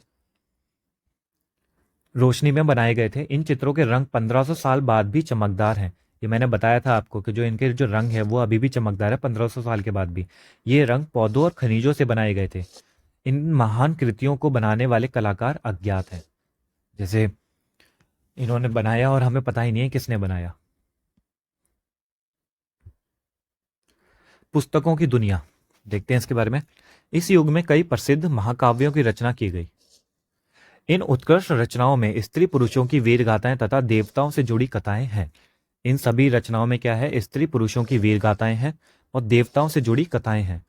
S1: रोशनी में बनाए गए थे। इन चित्रों के रंग 1500 साल बाद भी चमकदार हैं। ये मैंने बताया था आपको कि जो इनके जो रंग है वो अभी भी चमकदार है 1500 साल के बाद भी। ये रंग पौधों और खनिजों से बनाए गए थे। इन महान कृतियों को बनाने वाले कलाकार अज्ञात हैं। जैसे इन्होंने बनाया और हमें पता ही नहीं है किसने बनाया। पुस्तकों की दुनिया, देखते हैं इसके बारे में। इस युग में कई प्रसिद्ध महाकाव्यों की रचना की गई। इन उत्कृष्ट रचनाओं में स्त्री पुरुषों की वीर गाथाएं तथा देवताओं से जुड़ी कथाएं हैं। इन सभी रचनाओं में क्या है, स्त्री पुरुषों की वीर गाथाएं हैं और देवताओं से जुड़ी कथाएं हैं।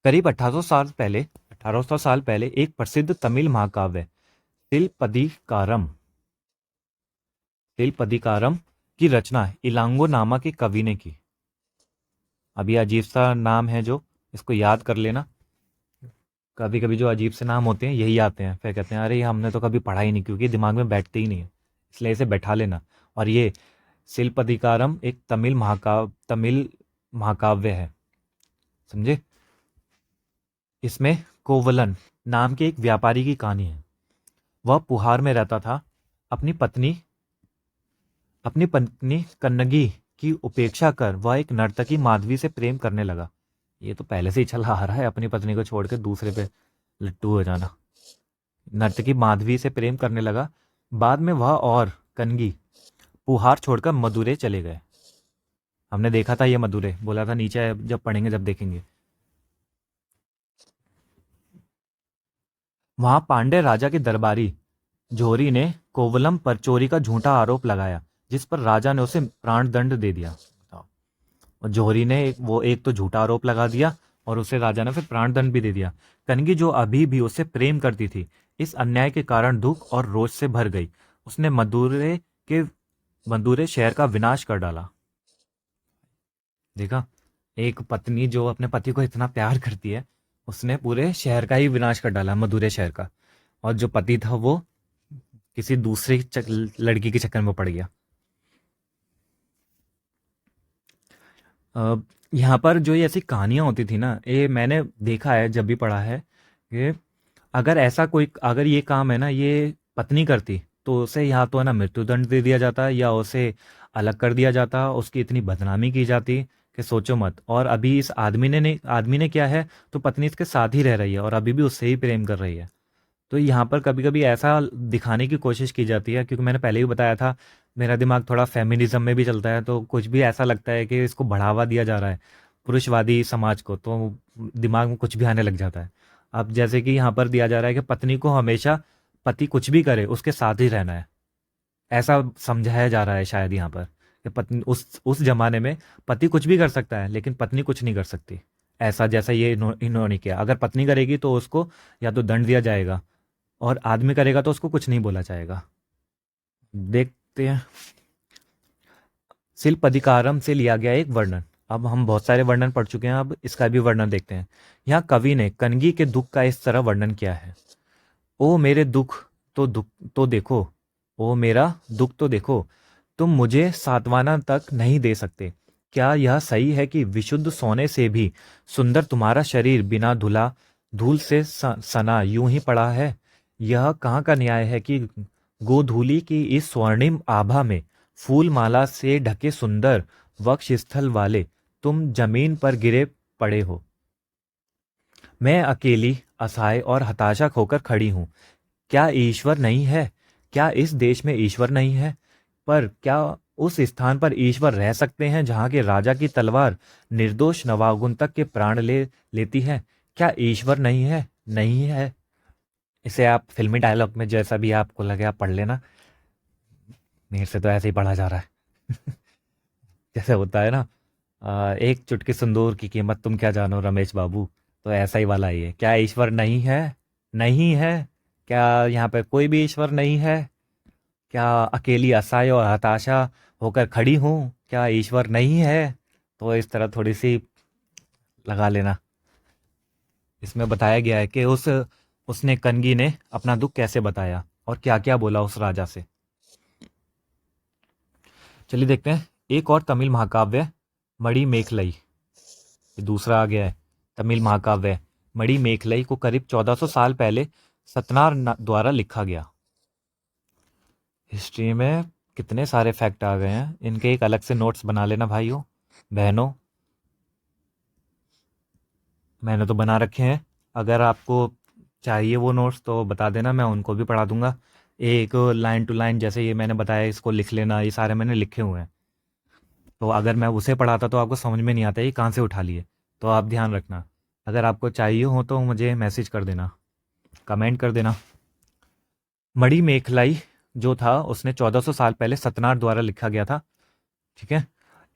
S1: करीब 1800 साल पहले एक प्रसिद्ध तमिल महाकाव्य तिलपदीकारम तिलपदीकारम की रचना इलांगो नामा के कवि ने की। अब ये अजीब सा नाम है, जो इसको याद कर लेना। कभी कभी जो अजीब से नाम होते हैं यही आते हैं, फिर कहते हैं अरे ये हमने तो कभी पढ़ा ही नहीं, क्योंकि दिमाग में बैठते ही नहीं है, इसलिए इसे बैठा लेना। और ये शिल्पधिकारम एक तमिल महाकाव्य है, समझे। इसमें कोवलन नाम के एक व्यापारी की कहानी है। वह पुहार में रहता था। अपनी पत्नी कन्नगी की उपेक्षा कर वह एक नर्तकी माधवी से प्रेम करने लगा। ये तो पहले से ही चला आ रहा है, अपनी पत्नी को छोड़ के दूसरे पे लट्टू हो जाना। नर्तकी माधवी से प्रेम करने लगा। बाद में वह और कनगी पुहार छोड़कर मदुरै चले गए। हमने देखा था ये मदुरै, बोला था नीचे जब पढ़ेंगे जब देखेंगे। वहां पांड्य राजा के दरबारी जोहरी ने कोवलम पर चोरी का झूठा आरोप लगाया, जिस पर राजा ने उसे प्राण दंड दे दिया। और जोहरी ने वो एक तो झूठा आरोप लगा दिया और उसे राजा ने फिर प्राण दंड भी दे दिया। कनगी जो अभी भी उससे प्रेम करती थी, इस अन्याय के कारण दुख और रोष से भर गई। उसने मदुरै शहर का विनाश कर डाला। देखा, एक पत्नी जो अपने पति को इतना प्यार करती है, उसने पूरे शहर का ही विनाश कर डाला, मदुरै शहर का। और जो पति था वो किसी दूसरे लड़की के चक्कर में पड़ गया। यहाँ पर जो ये ऐसी कहानियाँ होती थी ना, ये मैंने देखा है जब भी पढ़ा है कि अगर ये काम है ना ये पत्नी करती, तो उसे या तो है ना मृत्युदंड दे दिया जाता या उसे अलग कर दिया जाता, उसकी इतनी बदनामी की जाती कि सोचो मत। और अभी इस आदमी ने क्या है, तो पत्नी इसके साथ ही रह रही है और अभी भी उससे ही प्रेम कर रही है। तो यहाँ पर कभी कभी ऐसा दिखाने की कोशिश की जाती है, क्योंकि मैंने पहले ही बताया था मेरा दिमाग थोड़ा फेमिनिज्म में भी चलता है, तो कुछ भी ऐसा लगता है कि इसको बढ़ावा दिया जा रहा है पुरुषवादी समाज को, तो दिमाग में कुछ भी आने लग जाता है। अब जैसे कि यहाँ पर दिया जा रहा है कि पत्नी को हमेशा पति कुछ भी करे उसके साथ ही रहना है, ऐसा समझाया जा रहा है शायद यहाँ पर कि पत्नी उस जमाने में पति कुछ भी कर सकता है लेकिन पत्नी कुछ नहीं कर सकती, ऐसा जैसा ये इन्होंने किया। अगर पत्नी करेगी तो उसको या तो दंड दिया जाएगा, और आदमी करेगा तो उसको कुछ नहीं बोला जाएगा। देखते हैं, शिल्प अधिकारम से लिया गया एक वर्णन। अब हम बहुत सारे वर्णन पढ़ चुके हैं, अब इसका भी वर्णन देखते हैं। यहाँ कवि ने कनगी के दुख का इस तरह वर्णन किया है। ओ मेरे दुख तो देखो, ओ मेरा दुख तो देखो, तुम मुझे सातवाना तक नहीं दे सकते। क्या यह सही है कि विशुद्ध सोने से भी सुंदर तुम्हारा शरीर बिना धूल से सना यूं ही पड़ा है? यह कहाँ का न्याय है कि गोधूली की इस स्वर्णिम आभा में फूल माला से ढके सुंदर वक्ष स्थल वाले तुम जमीन पर गिरे पड़े हो। मैं अकेली असहाय और हताशा होकर खड़ी हूँ। क्या ईश्वर नहीं है? क्या इस देश में ईश्वर नहीं है? पर क्या उस स्थान पर ईश्वर रह सकते हैं जहाँ के राजा की तलवार निर्दोष नवागुंतक के प्राण लेती है? क्या ईश्वर नहीं है? नहीं है। इसे आप फिल्मी डायलॉग में जैसा भी आपको लगे आप पढ़ लेना, मेरे से तो ऐसे ही पढ़ा जा रहा है। जैसे होता है ना, एक चुटकी सिंदूर की कीमत तुम क्या जानो रमेश बाबू, तो ऐसा ही वाला ही है। क्या ईश्वर नहीं है? नहीं है। क्या यहाँ पे कोई भी ईश्वर नहीं है? क्या अकेली असहाय और हताशा होकर खड़ी हूँ? क्या ईश्वर नहीं है? तो इस तरह थोड़ी सी लगा लेना। इसमें बताया गया है कि उसने कनगी ने अपना दुख कैसे बताया और क्या क्या बोला उस राजा से। चलिए देखते हैं एक और तमिल महाकाव्य, मणि मेखलई। ये दूसरा आ गया है तमिल महाकाव्य मणि मेखलई को करीब 1400 साल पहले सतनार द्वारा लिखा गया। हिस्ट्री में कितने सारे फैक्ट आ गए हैं, इनके एक अलग से नोट्स बना लेना भाइयों बहनों, मैंने तो बना रखे हैं। अगर आपको चाहिए वो नोट्स तो बता देना, मैं उनको भी पढ़ा दूंगा। एक लाइन टू लाइन जैसे ये मैंने बताया इसको लिख लेना, ये सारे मैंने लिखे हुए हैं। तो अगर मैं उसे पढ़ाता तो आपको समझ में नहीं आता ये कहाँ से उठा लिए, तो आप ध्यान रखना। अगर आपको चाहिए हो तो मुझे मैसेज कर देना, कमेंट कर देना। मणि मेखलाई जो था उसने 1400 साल पहले सतनार द्वारा लिखा गया था, ठीक है।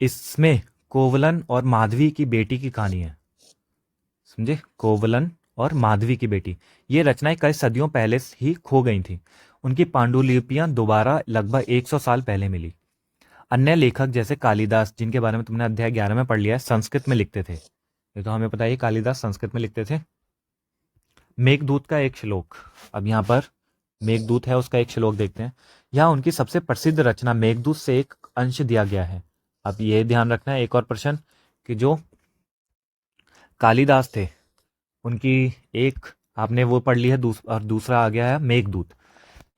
S1: इसमें कोवलन और माधवी की बेटी की कहानी है, समझे, कोवलन और माधवी की बेटी। ये रचनाएं कई सदियों पहले ही खो गई थी। उनकी पांडुलिपियां दोबारा लगभग 100 साल पहले मिली। अन्य लेखक जैसे कालिदास, जिनके बारे में तुमने अध्याय 11 में पढ़ लिया है, संस्कृत में लिखते थे। ये तो हमें पता है कालिदास संस्कृत में लिखते थे। मेघदूत का एक श्लोक, अब यहाँ पर मेघदूत है उसका एक श्लोक देखते हैं। यहाँ उनकी सबसे प्रसिद्ध रचना मेघदूत से एक अंश दिया गया है। अब ये ध्यान रखना है एक और प्रश्न कि जो कालिदास थे उनकी एक आपने वो पढ़ ली है और दूसरा आ गया है मेघदूत।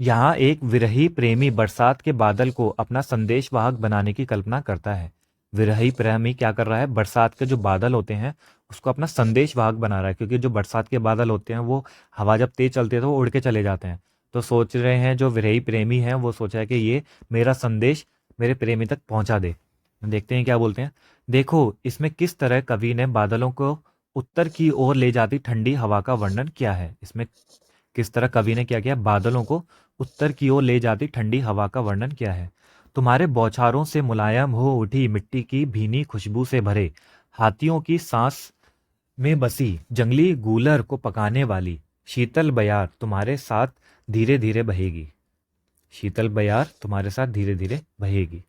S1: यहाँ एक विरही प्रेमी बरसात के बादल को अपना संदेशवाहक बनाने की कल्पना करता है। विरही प्रेमी क्या कर रहा है, बरसात के जो बादल होते हैं उसको अपना संदेशवाहक बना रहा है, क्योंकि जो बरसात के बादल होते हैं वो हवा जब तेज चलती है तो वो उड़ के चले जाते हैं। तो सोच रहे हैं जो विरही प्रेमी है वो सोचा है कि ये मेरा संदेश मेरे प्रेमी तक पहुंचा दे। देखते हैं क्या बोलते हैं। देखो इसमें किस तरह कवि ने बादलों को उत्तर की ओर ले जाती ठंडी हवा का वर्णन किया है। इसमें किस तरह कवि ने क्या किया, बादलों को उत्तर की ओर ले जाती ठंडी हवा का वर्णन किया है। तुम्हारे बौछारों से मुलायम हो उठी मिट्टी की भीनी खुशबू से भरे हाथियों की सांस में बसी जंगली गूलर को पकाने वाली शीतल बयार तुम्हारे साथ धीरे धीरे बहेगी। शीतल बयार तुम्हारे साथ धीरे धीरे बहेगी।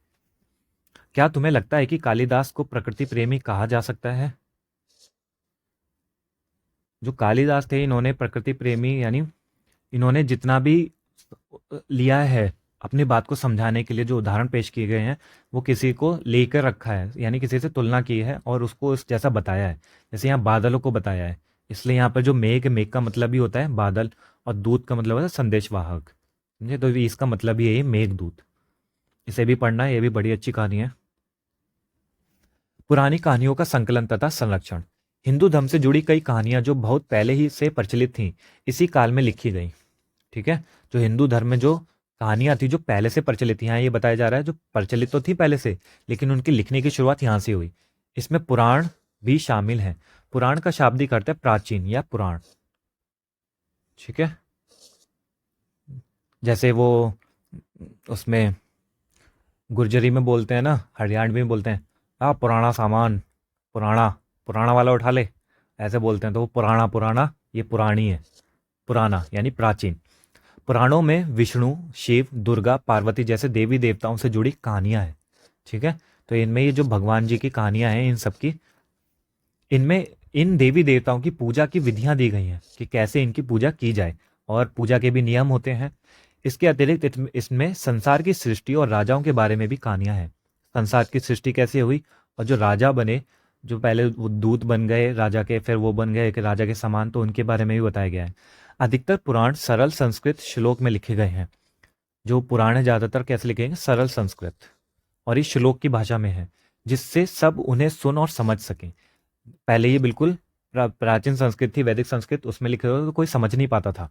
S1: क्या तुम्हें लगता है कि कालिदास को प्रकृति प्रेमी कहा जा सकता है? जो कालिदास थे इन्होंने प्रकृति प्रेमी यानी इन्होंने जितना भी लिया है अपनी बात को समझाने के लिए, जो उदाहरण पेश किए गए हैं वो किसी को लेकर रखा है, यानी किसी से तुलना की है और उसको इस जैसा बताया है। जैसे यहाँ बादलों को बताया है, इसलिए यहाँ पर जो मेघ का मतलब भी होता है बादल, और दूत का मतलब होता है संदेशवाहक, समझे। तो इसका मतलब ही है मेघदूत। इसे भी पढ़ना है, ये भी बड़ी अच्छी कहानी है। पुरानी कहानियों का संकलन तथा संरक्षण। हिंदू धर्म से जुड़ी कई कहानियां जो बहुत पहले ही से प्रचलित थीं, इसी काल में लिखी गई। ठीक है। जो हिंदू धर्म में जो कहानियाँ थी जो पहले से प्रचलित थी, यहाँ ये बताया जा रहा है जो प्रचलित तो थी पहले से, लेकिन उनकी लिखने की शुरुआत यहाँ से हुई। इसमें पुराण भी शामिल हैं। पुराण का शाब्दिक अर्थ है प्राचीन या पुराण। ठीक है। जैसे वो उसमें गुर्जरी में बोलते हैं ना, हरियाणवी में बोलते हैं, पुराना सामान, पुराना, पुराना वाला उठा ले, ऐसे बोलते हैं। तो वो पुराना, पुराना, ये पुरानी है। पुराना यानी प्राचीन। पुराणों में विष्णु, शिव, दुर्गा, पार्वती जैसे देवी देवताओं से जुड़ी कहानियां हैं। ठीक है। तो इनमें ये जो भगवान जी की कहानियां हैं, इन सब की, इनमें इन देवी देवताओं की पूजा की विधियां दी गई हैं कि कैसे इनकी पूजा की जाए, और पूजा के भी नियम होते हैं। इसके अतिरिक्त इसमें संसार की सृष्टि और राजाओं के बारे में भी कहानियां हैं। संसार की सृष्टि कैसे हुई, और जो राजा बने, जो पहले वो दूत बन गए राजा के, फिर वो बन गए कि राजा के समान, तो उनके बारे में भी बताया गया है। अधिकतर पुराण सरल संस्कृत श्लोक में लिखे गए हैं। जो पुराण है ज़्यादातर कैसे लिखे गए, सरल संस्कृत, और इस श्लोक की भाषा में है, जिससे सब उन्हें सुन और समझ सकें। पहले ये बिल्कुल प्राचीन संस्कृत थी, वैदिक संस्कृत, उसमें लिखे हुए तो कोई समझ नहीं पाता था।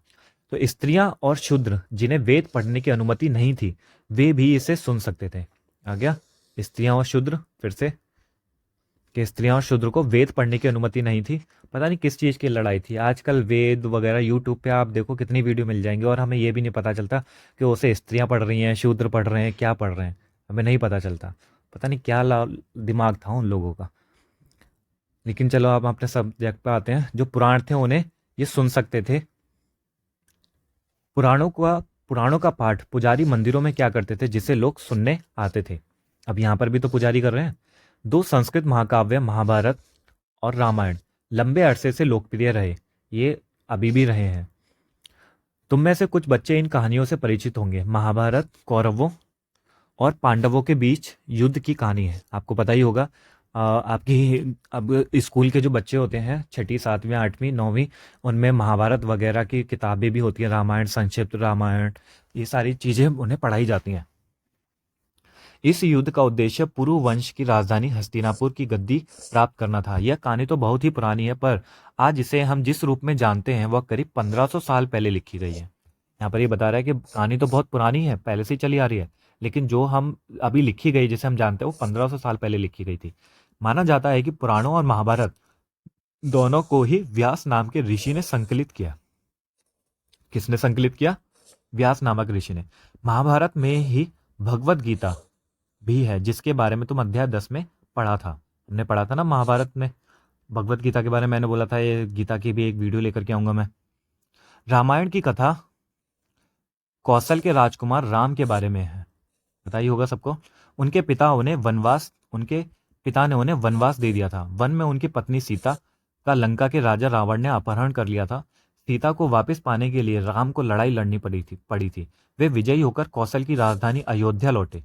S1: तो स्त्रियां और शूद्र जिन्हें वेद पढ़ने की अनुमति नहीं थी, वे भी इसे सुन सकते थे। आ गया, स्त्रियां और शूद्र, फिर से, कि स्त्रियां और शूद्र को वेद पढ़ने की अनुमति नहीं थी। पता नहीं किस चीज़ की लड़ाई थी। आजकल वेद वगैरह यूट्यूब पे आप देखो कितनी वीडियो मिल जाएंगी, और हमें ये भी नहीं पता चलता कि उसे स्त्रियां पढ़ रही हैं, शूद्र पढ़ रहे हैं, क्या पढ़ रहे हैं, हमें नहीं पता चलता। पता नहीं क्या दिमाग था उन लोगों का। लेकिन चलो अब अपने सब्जेक्ट पे आते हैं। जो पुराण थे उन्हें ये सुन सकते थे। पुराणों का पाठ पुजारी मंदिरों में क्या करते थे, जिसे लोग सुनने आते थे। अब यहाँ पर भी तो पुजारी कर रहे हैं। दो संस्कृत महाकाव्य महाभारत और रामायण लंबे अरसे से लोकप्रिय रहे, ये अभी भी रहे हैं। तुम में से कुछ बच्चे इन कहानियों से परिचित होंगे। महाभारत कौरवों और पांडवों के बीच युद्ध की कहानी है, आपको पता ही होगा। आपकी अब स्कूल के जो बच्चे होते हैं, छठी, सातवीं, आठवीं, नौवीं, उनमें महाभारत वगैरह की किताबें भी होती हैं, रामायण, संक्षिप्त रामायण, ये सारी चीज़ें उन्हें पढ़ाई जाती हैं। इस युद्ध का उद्देश्य पुरु वंश की राजधानी हस्तिनापुर की गद्दी प्राप्त करना था। यह कहानी तो बहुत ही पुरानी है, पर आज इसे हम जिस रूप में जानते हैं वह करीब 1500 साल पहले लिखी गई है। यहाँ पर ये बता रहा है कि कहानी तो बहुत पुरानी है, पहले से ही चली आ रही है, लेकिन जो हम अभी लिखी गई, जिसे हम जानते हैं, वो 1500 साल पहले लिखी गई थी। माना जाता है कि पुराणों और महाभारत दोनों को ही व्यास नाम के ऋषि ने संकलित किया। किसने संकलित किया? व्यास नामक ऋषि ने। महाभारत में ही भगवत गीता भी है, जिसके बारे में तुम अध्याय 10 में पढ़ा था। हमने पढ़ा था ना महाभारत में भगवत गीता के बारे में। मैंने बोला था ये गीता की भी एक वीडियो लेकर के आऊंगा मैं। रामायण की कथा कौशल के राजकुमार राम के बारे में है, पता ही होगा सबको। उनके पिता ने उन्हें वनवास दे दिया था। वन में उनकी पत्नी सीता का लंका के राजा रावण ने अपहरण कर लिया था। सीता को वापस पाने के लिए राम को लड़ाई लड़नी पड़ी थी। वे विजयी होकर कौशल की राजधानी अयोध्या लौटे,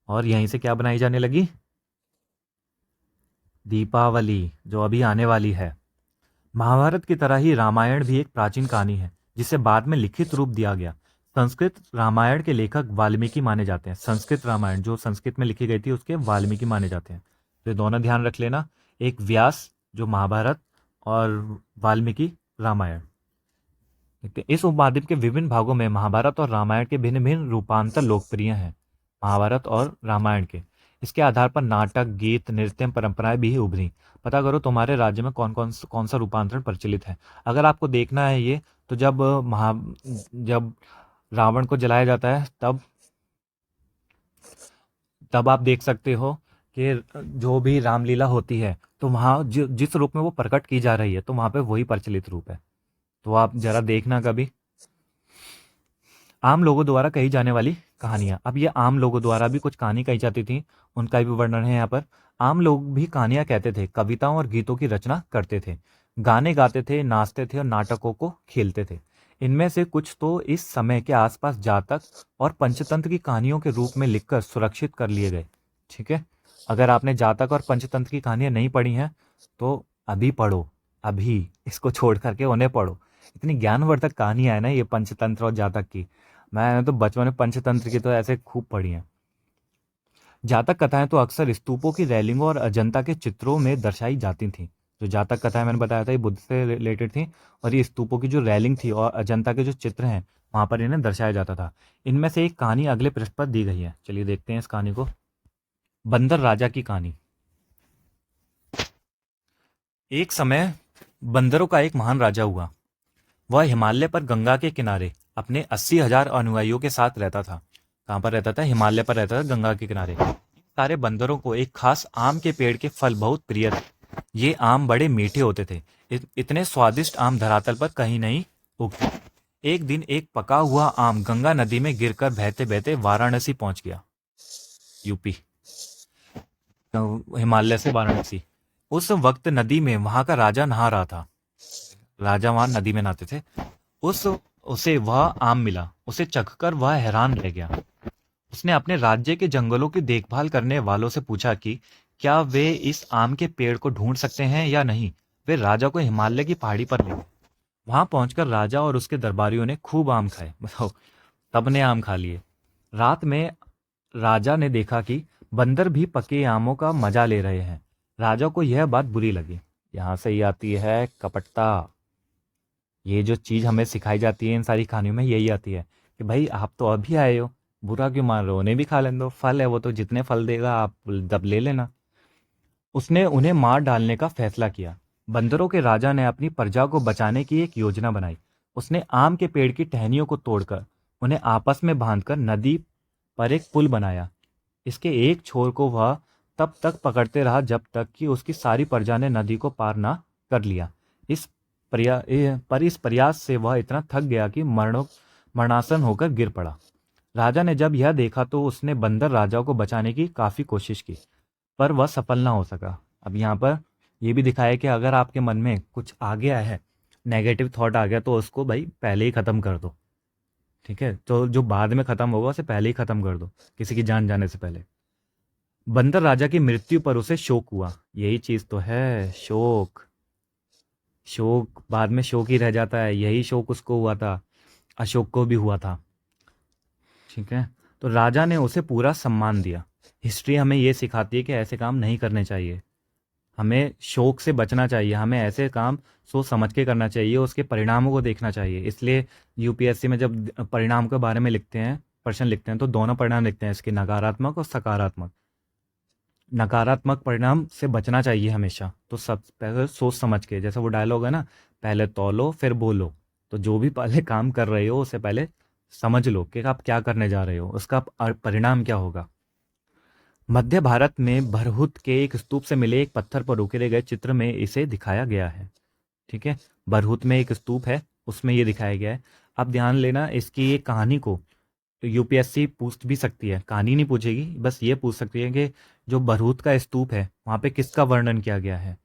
S1: और यहीं से क्या बनाई जाने लगी? दीपावली, जो अभी आने वाली है। महाभारत की तरह ही रामायण भी एक प्राचीन कहानी है, जिसे बाद में लिखित रूप दिया गया। संस्कृत रामायण के लेखक वाल्मीकि माने जाते हैं। संस्कृत रामायण जो संस्कृत में लिखी गई थी, उसके वाल्मीकि माने जाते हैं। तो ये दोनों ध्यान रख लेना, एक व्यास जो महाभारत, और वाल्मीकि रामायण। इस उपमहाद्वीप के विभिन्न भागों में महाभारत और रामायण के भिन्न भिन्न रूपांतर लोकप्रिय हैं। महाभारत और रामायण के, इसके आधार पर नाटक, गीत, नृत्य परंपराएं भी उभरी। पता करो तुम्हारे राज्य में कौन सा रूपांतरण प्रचलित है। अगर आपको देखना है ये, तो जब रावण को जलाया जाता है, तब आप देख सकते हो कि जो भी रामलीला होती है, तो वहाँ जिस रूप में वो प्रकट की जा रही है, तो वहाँ पे वही प्रचलित रूप है। तो आप जरा देखना कभी। आम लोगों द्वारा कही जाने वाली कहानियां। अब ये आम लोगों द्वारा भी कुछ कहानी कही जाती थी, उनका भी वर्णन है यहाँ पर। आम लोग भी कहानियां कहते थे, कविताओं और गीतों की रचना करते थे, गाने गाते थे, नाचते थे और नाटकों को खेलते थे। इनमें से कुछ तो इस समय के आसपास जातक और पंचतंत्र की कहानियों के रूप में लिखकर सुरक्षित कर लिए गए। ठीक है। अगर आपने जातक और पंचतंत्र की कहानियां नहीं पढ़ी हैं, तो अभी पढ़ो, अभी इसको छोड़ करके उन्हें पढ़ो। इतनी ज्ञानवर्धक कहानियां है ना ये पंचतंत्र और जातक की। मैंने तो बचपन में पंचतंत्र की तो ऐसे खूब पढ़ी हैं। जातक कथाएं तो अक्सर स्तूपों की रैलिंगों और अजंता के चित्रों में दर्शाई जाती थीं। जो जातक कथा है मैंने बताया था ये बुद्ध से रिलेटेड थी। और ये स्तूपों की जो रेलिंग थी और अजंता के जो चित्र हैं वहाँ पर इन्हें दर्शाया जाता था। इनमें से एक कहानी अगले पृष्ठ पर दी गई है, चलिए देखते हैं इस कहानी को। बंदर राजा की कहानी। एक समय बंदरों का एक महान राजा हुआ। वह हिमालय पर गंगा के किनारे अपने 80,000 अनुयायियों के साथ रहता था। कहाँ पर रहता था? हिमालय पर रहता था, गंगा के किनारे। सारे बंदरों को एक खास आम के पेड़ के फल बहुत प्रिय थे। ये आम बड़े मीठे होते थे। इतने स्वादिष्ट आम धरातल पर कहीं नहीं उगते। एक दिन एक पका हुआ आम गंगा नदी में गिरकर बहते बहते वाराणसी पहुंच गया। यूपी, हिमालय से वाराणसी। उस वक्त नदी में वहां का राजा नहा रहा था। राजा वहां नदी में नहाते थे। उस उसे वह आम मिला। उसे चखकर वह हैरान रह गया। उसने अपने राज्य के जंगलों की देखभाल करने वालों से पूछा कि क्या वे इस आम के पेड़ को ढूंढ सकते हैं या नहीं। वे राजा को हिमालय की पहाड़ी पर ले गए। वहां पहुंचकर राजा और उसके दरबारियों ने खूब आम खाए। बताओ, सबने आम खा लिए। रात में राजा ने देखा कि बंदर भी पके आमों का मजा ले रहे हैं। राजा को यह बात बुरी लगी। यहाँ से ही आती है कपटता। ये जो चीज हमें सिखाई जाती है इन सारी कहानियों में यही आती है कि भाई आप तो अभी आए हो, बुरा क्यों मान रहे हो, उन्हें भी खा लेने दो, फल है वो, तो जितने फल देगा आप दब ले लेना। उसने उन्हें मार डालने का फैसला किया। बंदरों के राजा ने अपनी प्रजा को बचाने की एक योजना बनाई। उसने आम के पेड़ की टहनियों को तोड़कर उन्हें आपस में बांधकर नदी पर एक पुल बनाया। इसके एक छोर को वह तब तक पकड़ते रहा जब तक कि उसकी सारी प्रजा ने नदी को पार ना कर लिया। इस इस प्रयास से वह इतना थक गया कि मरणासन होकर गिर पड़ा। राजा ने जब यह देखा तो उसने बंदर राजा को बचाने की काफी कोशिश की, पर वह सफल ना हो सका। अब यहाँ पर यह भी दिखाया कि अगर आपके मन में कुछ आ गया है, नेगेटिव थॉट आ गया, तो उसको भाई पहले ही खत्म कर दो। ठीक है, तो जो बाद में खत्म होगा उसे पहले ही खत्म कर दो, किसी की जान जाने से पहले। बंदर राजा की मृत्यु पर उसे शोक हुआ। यही चीज तो है शोक। शोक बाद में शोक ही रह जाता है, यही शोक उसको हुआ था, अशोक को भी हुआ था। ठीक है, तो राजा ने उसे पूरा सम्मान दिया। हिस्ट्री हमें यह सिखाती है कि ऐसे काम नहीं करने चाहिए, हमें शोक से बचना चाहिए, हमें ऐसे काम सोच समझ के करना चाहिए, उसके परिणामों को देखना चाहिए। इसलिए यूपीएससी में जब परिणाम के बारे में लिखते हैं, प्रश्न लिखते हैं, तो दोनों परिणाम लिखते हैं, इसके नकारात्मक और सकारात्मक। नकारात्मक परिणाम से बचना चाहिए हमेशा, तो सब पहले सोच समझ के, जैसे वो डायलॉग है ना, पहले तौलो फिर बोलो। तो जो भी पहले काम कर रहे हो उसे पहले समझ लो कि आप क्या करने जा रहे हो, उसका परिणाम क्या होगा। मध्य भारत में भरहुत के एक स्तूप से मिले एक पत्थर पर उकेरे गए चित्र में इसे दिखाया गया है। ठीक है, भरहुत में एक स्तूप है, उसमें ये दिखाया गया है। अब ध्यान लेना, इसकी ये कहानी को यूपीएससी पूछ भी सकती है, कहानी नहीं पूछेगी, बस ये पूछ सकती है कि जो भरहुत का स्तूप है वहाँ पे किसका वर्णन किया गया है।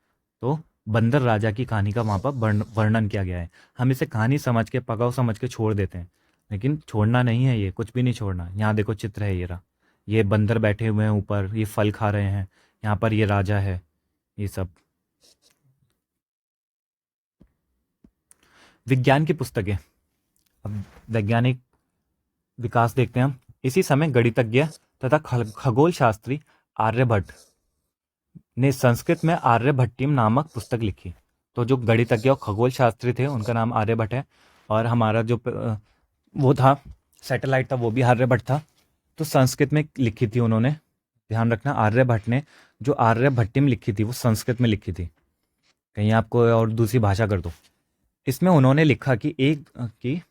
S1: तो बंदर राजा की कहानी का वहाँ पर वर्णन किया गया है। हम इसे कहानी समझ के, पकाओ समझ के छोड़ देते हैं, लेकिन छोड़ना नहीं है, ये कुछ भी नहीं छोड़ना। यहाँ देखो चित्र है, ये रहा, ये बंदर बैठे हुए हैं ऊपर, ये फल खा रहे हैं, यहाँ पर ये राजा है, ये सब। विज्ञान की पुस्तकें। अब वैज्ञानिक विकास देखते हैं हम। इसी समय गणितज्ञ तथा खगोल शास्त्री आर्यभट्ट ने संस्कृत में आर्यभट्टियम नामक पुस्तक लिखी। तो जो गणितज्ञ और खगोल शास्त्री थे उनका नाम आर्यभट्ट है, और हमारा जो वो था सैटेलाइट था वो भी आर्यभट्ट था। तो संस्कृत में लिखी थी उन्होंने, ध्यान रखना, आर्यभट्ट ने जो आर्यभट्टियम लिखी थी वो संस्कृत में लिखी थी, कहीं आपको और दूसरी भाषा कर दो। इसमें उन्होंने लिखा कि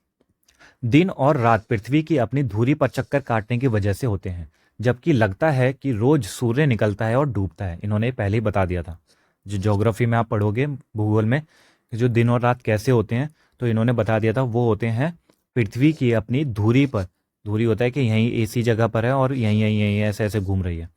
S1: दिन और रात पृथ्वी की अपनी धुरी पर चक्कर काटने की वजह से होते हैं, जबकि लगता है कि रोज सूर्य निकलता है और डूबता है। इन्होंने पहले ही बता दिया था, जो ज्योग्राफी में आप पढ़ोगे, भूगोल में, जो दिन और रात कैसे होते हैं, तो इन्होंने बता दिया था, वो होते हैं पृथ्वी की अपनी धुरी पर। धुरी होता है कि यहीं ऐसी जगह पर है और यहीं यहीं यहीं ऐसे ऐसे घूम रही है,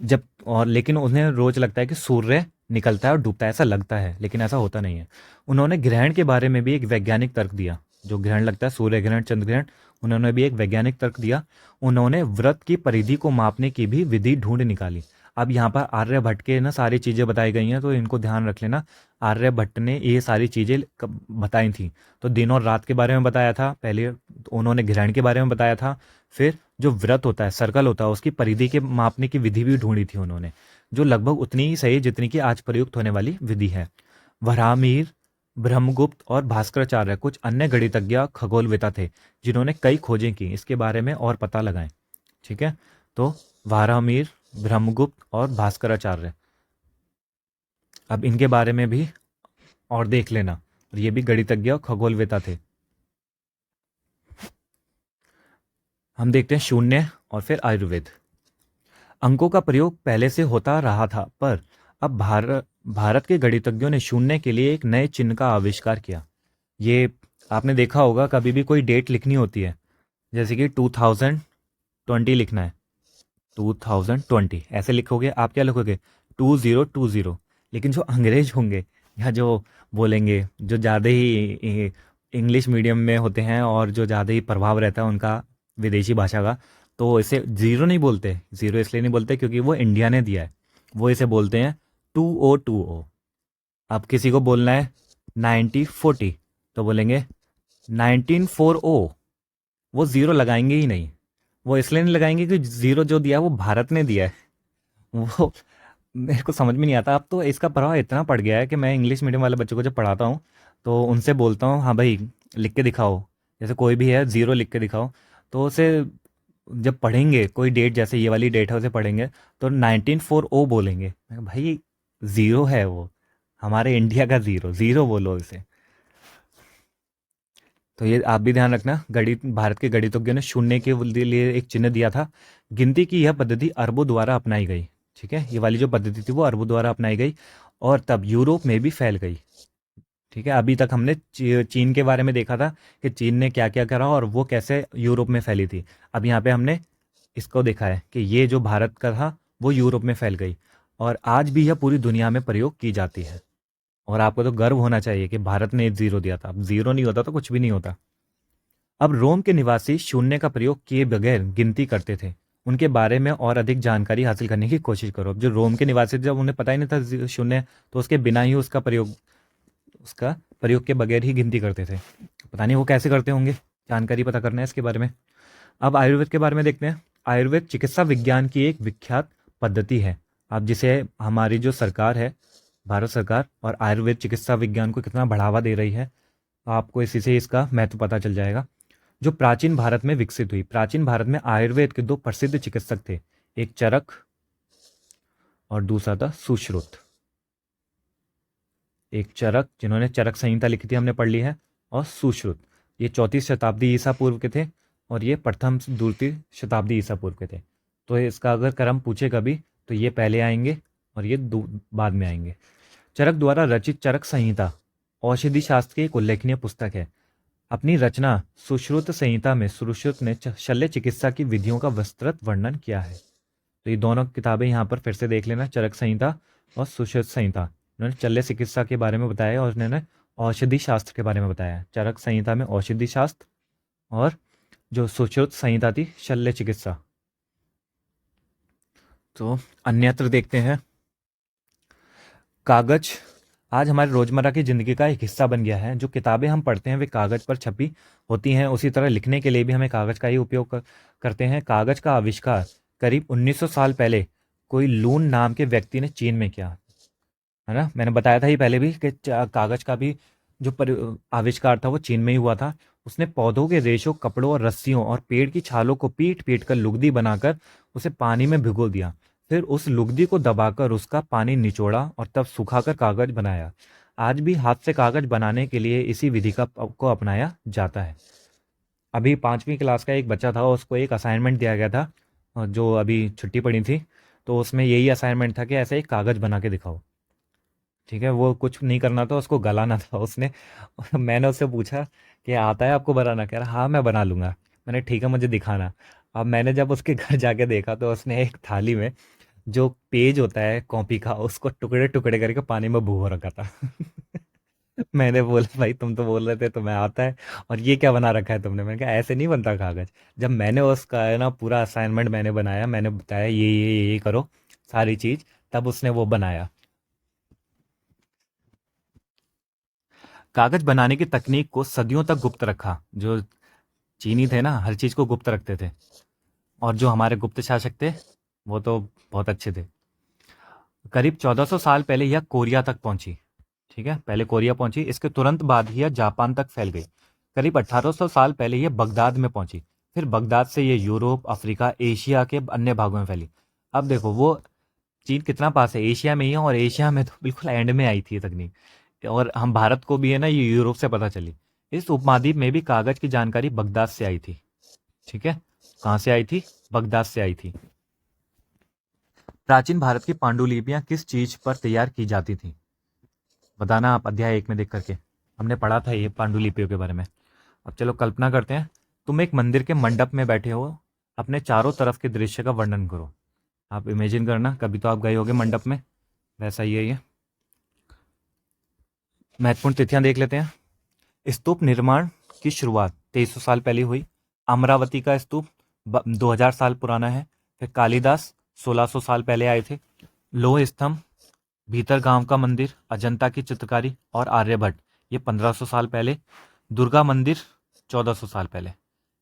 S1: जब और लेकिन उन्हें रोज लगता है कि सूर्य निकलता है और डूबता है, ऐसा लगता है, लेकिन ऐसा होता नहीं है। उन्होंने ग्रहण के बारे में भी एक वैज्ञानिक तर्क दिया, जो ग्रहण लगता है, सूर्य ग्रहण, चंद्र ग्रहण, उन्होंने भी एक वैज्ञानिक तर्क दिया। उन्होंने व्रत की परिधि को मापने की भी विधि ढूंढ निकाली। अब यहाँ पर आर्यभट्ट के ना सारी चीज़ें बताई गई हैं, तो इनको ध्यान रख लेना। आर्यभट्ट ने ये सारी चीज़ें बताई थी। तो दिन और रात के बारे में बताया था पहले, तो उन्होंने ग्रहण के बारे में बताया था। फिर जो व्रत होता है, सर्कल होता है, उसकी परिधि के मापने की विधि भी ढूंढी थी उन्होंने। जो लगभग उतनी ही सही है जितनी कि आज प्रयुक्त होने वाली विधि है। वराहमिहिर, ब्रह्मगुप्त और भास्कराचार्य कुछ अन्य गणितज्ञ और खगोलवेता थे जिन्होंने कई खोजें की इसके बारे में और पता लगाएं। ठीक है, तो वाराहमिहिर, ब्रह्मगुप्त और भास्कराचार्य, अब इनके बारे में भी और देख लेना। ये भी गणितज्ञ और खगोलवेता थे। हम देखते हैं शून्य और फिर आयुर्वेद। अंकों का प्रयोग पहले से होता रहा था, पर अब भारत के गणितज्ञों ने शून्य के लिए एक नए चिन्ह का आविष्कार किया। ये आपने देखा होगा, कभी भी कोई डेट लिखनी होती है, जैसे कि 2020 लिखना है, 2020 ऐसे लिखोगे, आप क्या लिखोगे 2020। लेकिन जो अंग्रेज होंगे या जो बोलेंगे, जो ज़्यादा ही इंग्लिश मीडियम में होते हैं और जो ज़्यादा ही प्रभाव रहता है उनका विदेशी भाषा का, तो इसे ज़ीरो नहीं बोलते। ज़ीरो इसलिए नहीं बोलते क्योंकि वो इंडिया ने दिया है, वो इसे बोलते हैं 2020। अब किसी को बोलना है 9040 तो बोलेंगे 1940। वो ज़ीरो लगाएंगे ही नहीं। वो इसलिए नहीं लगाएंगे कि ज़ीरो जो दिया है वो भारत ने दिया है। वो मेरे को समझ में नहीं आता। अब तो इसका प्रभाव इतना पड़ गया है कि मैं इंग्लिश मीडियम वाले बच्चों को जब पढ़ाता हूँ तो उनसे बोलता हूँ, हाँ भाई लिख के दिखाओ, जैसे कोई भी है ज़ीरो लिख के दिखाओ, तो उसे जब पढ़ेंगे कोई डेट, जैसे ये वाली डेट है उसे पढ़ेंगे तो 1940 बोलेंगे। मैं कहा, भाई ज़ीरो है वो, हमारे इंडिया का ज़ीरो, ज़ीरो बोलो इसे। तो ये आप भी ध्यान रखना, गणित भारत के गणितज्ञों ने शून्य के लिए एक चिन्ह दिया था। गिनती की यह पद्धति अरबों द्वारा अपनाई गई। ठीक है, ये वाली जो पद्धति थी वो अरबों द्वारा अपनाई गई और तब यूरोप में भी फैल गई। ठीक है, अभी तक हमने चीन के बारे में देखा था कि चीन ने क्या क्या करा और वो कैसे यूरोप में फैली थी। अब यहाँ पे हमने इसको देखा है कि ये जो भारत का था वो यूरोप में फैल गई और आज भी यह पूरी दुनिया में प्रयोग की जाती है। और आपको तो गर्व होना चाहिए कि भारत ने ज़ीरो दिया था। अब ज़ीरो नहीं होता तो कुछ भी नहीं होता। अब रोम के निवासी शून्य का प्रयोग किए बगैर गिनती करते थे। उनके बारे में और अधिक जानकारी हासिल करने की कोशिश करो। अब जो रोम के निवासी थे, जब उन्हें पता ही नहीं था शून्य, तो उसके बिना ही उसका प्रयोग के बगैर ही गिनती करते थे। पता नहीं वो कैसे करते होंगे, जानकारी पता करना है इसके बारे में। अब आयुर्वेद के बारे में देखते हैं। आयुर्वेद चिकित्सा विज्ञान की एक विख्यात पद्धति है। अब जिसे हमारी जो सरकार है, भारत सरकार, और आयुर्वेद चिकित्सा विज्ञान को कितना बढ़ावा दे रही है, आपको इसी से इसका महत्व पता चल जाएगा। जो प्राचीन भारत में विकसित हुई। प्राचीन भारत में आयुर्वेद के दो प्रसिद्ध चिकित्सक थे, एक चरक और दूसरा था सुश्रुत। एक चरक, जिन्होंने चरक संहिता लिखी थी, हमने पढ़ ली है, और सुश्रुत, ये 34 शताब्दी ईसा पूर्व के थे और ये प्रथम द्वितीय शताब्दी ईसा पूर्व के थे। तो इसका अगर क्रम पूछे कभी तो ये पहले आएंगे और ये बाद में आएंगे। चरक द्वारा रचित चरक संहिता औषधि शास्त्र की एक उल्लेखनीय पुस्तक है। अपनी रचना सुश्रुत संहिता में सुश्रुत ने शल्य चिकित्सा की विधियों का विस्तृत वर्णन किया है। तो ये दोनों किताबें यहाँ पर फिर से देख लेना, चरक संहिता और सुश्रुत संहिता। उन्होंने शल्य चिकित्सा के बारे में बताया और उन्होंने औषधि शास्त्र के बारे में बताया। चरक संहिता में औषधि शास्त्र और जो सुश्रुत संहिता थी शल्य चिकित्सा। तो अन्यत्र देखते हैं। कागज आज हमारे रोजमर्रा की जिंदगी का एक हिस्सा बन गया है। जो किताबें हम पढ़ते हैं वे कागज पर छपी होती हैं, उसी तरह लिखने के लिए भी हमें कागज का ही उपयोग करते हैं। कागज का आविष्कार करीब 1900 साल पहले कोई लून नाम के व्यक्ति ने चीन में किया, है ना। मैंने बताया था ही पहले भी कि कागज का भी जो आविष्कार था वो चीन में ही हुआ था। उसने पौधों के रेशों, कपड़ों और रस्सियों और पेड़ की छालों को पीट पीट कर लुगदी बनाकर उसे पानी में भिगो दिया। फिर उस लुगदी को दबाकर उसका पानी निचोड़ा और तब सुखाकर कागज बनाया। आज भी हाथ से कागज बनाने के लिए इसी विधि को अपनाया जाता है। अभी 5वीं क्लास का एक बच्चा था, उसको एक असाइनमेंट दिया गया था और जो अभी छुट्टी पड़ी थी, तो उसमें यही असाइनमेंट था कि ऐसे एक कागज बना के दिखाओ। ठीक है, वो कुछ नहीं करना था, उसको गलाना था उसने। और मैंने उससे पूछा कि आता है आपको बनाना, कह रहा हाँ मैं बना लूँगा। मैंने ठीक है मुझे दिखाना। अब मैंने जब उसके घर जाके देखा तो उसने एक थाली में जो पेज होता है कॉपी का, उसको टुकड़े टुकड़े करके पानी में भिगो रखा था। मैंने बोला भाई तुम तो बोल रहे थे तुम्हें आता है और ये क्या बना रखा है तुमने। मैंने कहा ऐसे नहीं बनता कागज। जब मैंने उसका है ना पूरा असाइनमेंट मैंने बनाया, मैंने बताया ये करो सारी चीज़, तब उसने वो बनाया। कागज बनाने की तकनीक को सदियों तक गुप्त रखा। जो चीनी थे ना, हर चीज़ को गुप्त रखते थे, और जो हमारे गुप्त शासक थे वो तो बहुत अच्छे थे। करीब 1400 साल पहले यह कोरिया तक पहुंची। ठीक है, पहले कोरिया पहुंची, इसके तुरंत बाद ही यह जापान तक फैल गई। करीब 1800 साल पहले यह बगदाद में पहुंची। फिर बगदाद से ये यूरोप, अफ्रीका, एशिया के अन्य भागों में फैली। अब देखो वो चीन कितना पास है, एशिया में ही है, और एशिया में तो बिल्कुल एंड में आई थी ये तकनीक। और हम भारत को भी है ना, ये यूरोप से पता चली। इस उपमहाद्वीप में भी कागज की जानकारी बगदाद से आई थी। ठीक है, कहाँ से आई थी? बगदाद से आई थी। प्राचीन भारत की पांडुलिपियां किस चीज पर तैयार की जाती थी? बताना आप अध्याय 1 में देख करके। हमने पढ़ा था ये पांडुलिपियों के बारे में। अब चलो कल्पना करते हैं। तुम एक मंदिर के मंडप में बैठे हो, अपने चारों तरफ के दृश्य का वर्णन करो। आप इमेजिन करना, कभी तो आप गए होगे मंडप में, वैसा ही है ये। महत्वपूर्ण तिथियां देख लेते हैं। स्तूप निर्माण की शुरुआत 2300 साल पहले हुई। अमरावती का स्तूप 2000 साल पुराना है। फिर कालिदास 1600 साल पहले आए थे। लोह स्तंभ, भीतर गांव का मंदिर, अजंता की चित्रकारी और आर्यभट्ट, ये 1500 साल पहले। दुर्गा मंदिर 1400 साल पहले।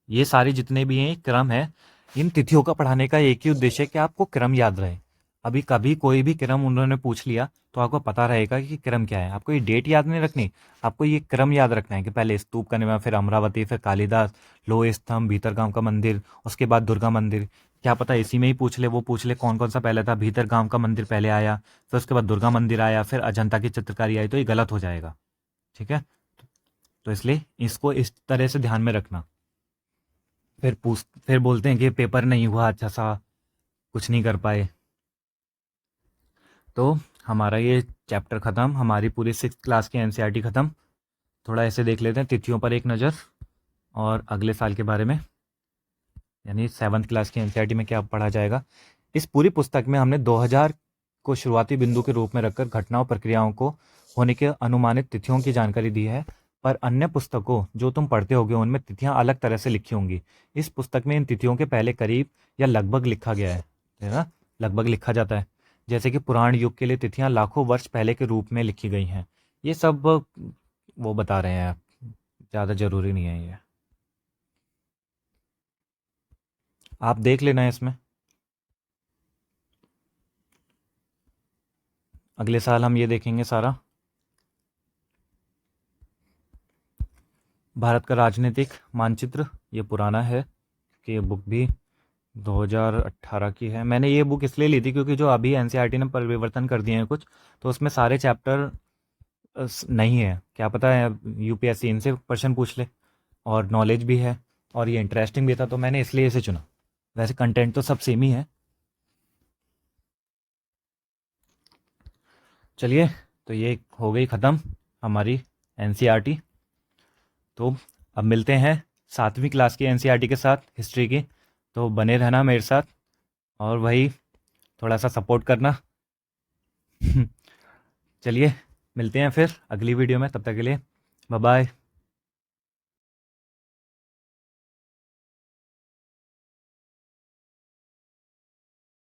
S1: ये सारे जितने भी हैं क्रम है। इन तिथियों का पढ़ाने का एक ही उद्देश्य है कि आपको क्रम याद रहे। अभी कभी कोई भी क्रम उन्होंने पूछ लिया तो आपको पता रहेगा कि क्रम क्या है। आपको ये डेट याद नहीं रखनी, आपको ये क्रम याद रखना है कि पहले स्तूप का निर्माण, फिर अमरावती, फिर कालिदास, लोह स्तंभ, भीतरगांव का मंदिर, उसके बाद दुर्गा मंदिर। क्या पता इसी में ही पूछ ले, वो पूछ ले कौन कौन सा पहले था। भीतरगांव का मंदिर पहले आया, फिर उसके बाद दुर्गा मंदिर आया, फिर अजंता की चित्रकारी आई, तो ये गलत हो जाएगा। ठीक है, तो इसलिए इसको इस तरह से ध्यान में रखना। फिर बोलते हैं कि पेपर नहीं हुआ अच्छा सा, कुछ नहीं कर पाए। तो हमारा ये चैप्टर ख़त्म, हमारी पूरी 6th क्लास की एनसीईआरटी ख़त्म। थोड़ा ऐसे देख लेते हैं तिथियों पर एक नज़र, और अगले साल के बारे में, यानी 7th क्लास की एनसीईआरटी में क्या पढ़ा जाएगा। इस पूरी पुस्तक में हमने 2000 को शुरुआती बिंदु के रूप में रखकर घटनाओं, प्रक्रियाओं को होने के अनुमानित तिथियों की जानकारी दी है। पर अन्य पुस्तकों जो तुम पढ़ते होगे उनमें तिथियां अलग तरह से लिखी होंगी। इस पुस्तक में इन तिथियों के पहले करीब या लगभग लिखा गया है ना, लगभग लिखा जाता है। जैसे कि पुराण युग के लिए तिथियां लाखों वर्ष पहले के रूप में लिखी गई हैं। ये सब वो बता रहे हैं, ज़्यादा ज़रूरी नहीं है ये, आप देख लेना इसमें। अगले साल हम ये देखेंगे सारा। भारत का राजनीतिक मानचित्र, ये पुराना है कि ये बुक भी 2018 की है। मैंने ये बुक इसलिए ली थी क्योंकि जो अभी एनसीईआरटी ने परिवर्तन कर दिए हैं कुछ, तो उसमें सारे चैप्टर नहीं है। क्या पता है यूपीएससी इनसे क्वेश्चन पूछ ले, और नॉलेज भी है, और ये इंटरेस्टिंग भी था, तो मैंने इसलिए इसे चुना। वैसे कंटेंट तो सब सेम ही है। चलिए, तो ये हो गई ख़त्म हमारी एनसीईआरटी। तो अब मिलते हैं 7वीं क्लास की एनसीईआरटी के साथ, हिस्ट्री की। तो बने रहना मेरे साथ, और वही थोड़ा सा सपोर्ट करना। चलिए, मिलते हैं फिर अगली वीडियो में, तब तक के लिए बाय बाय।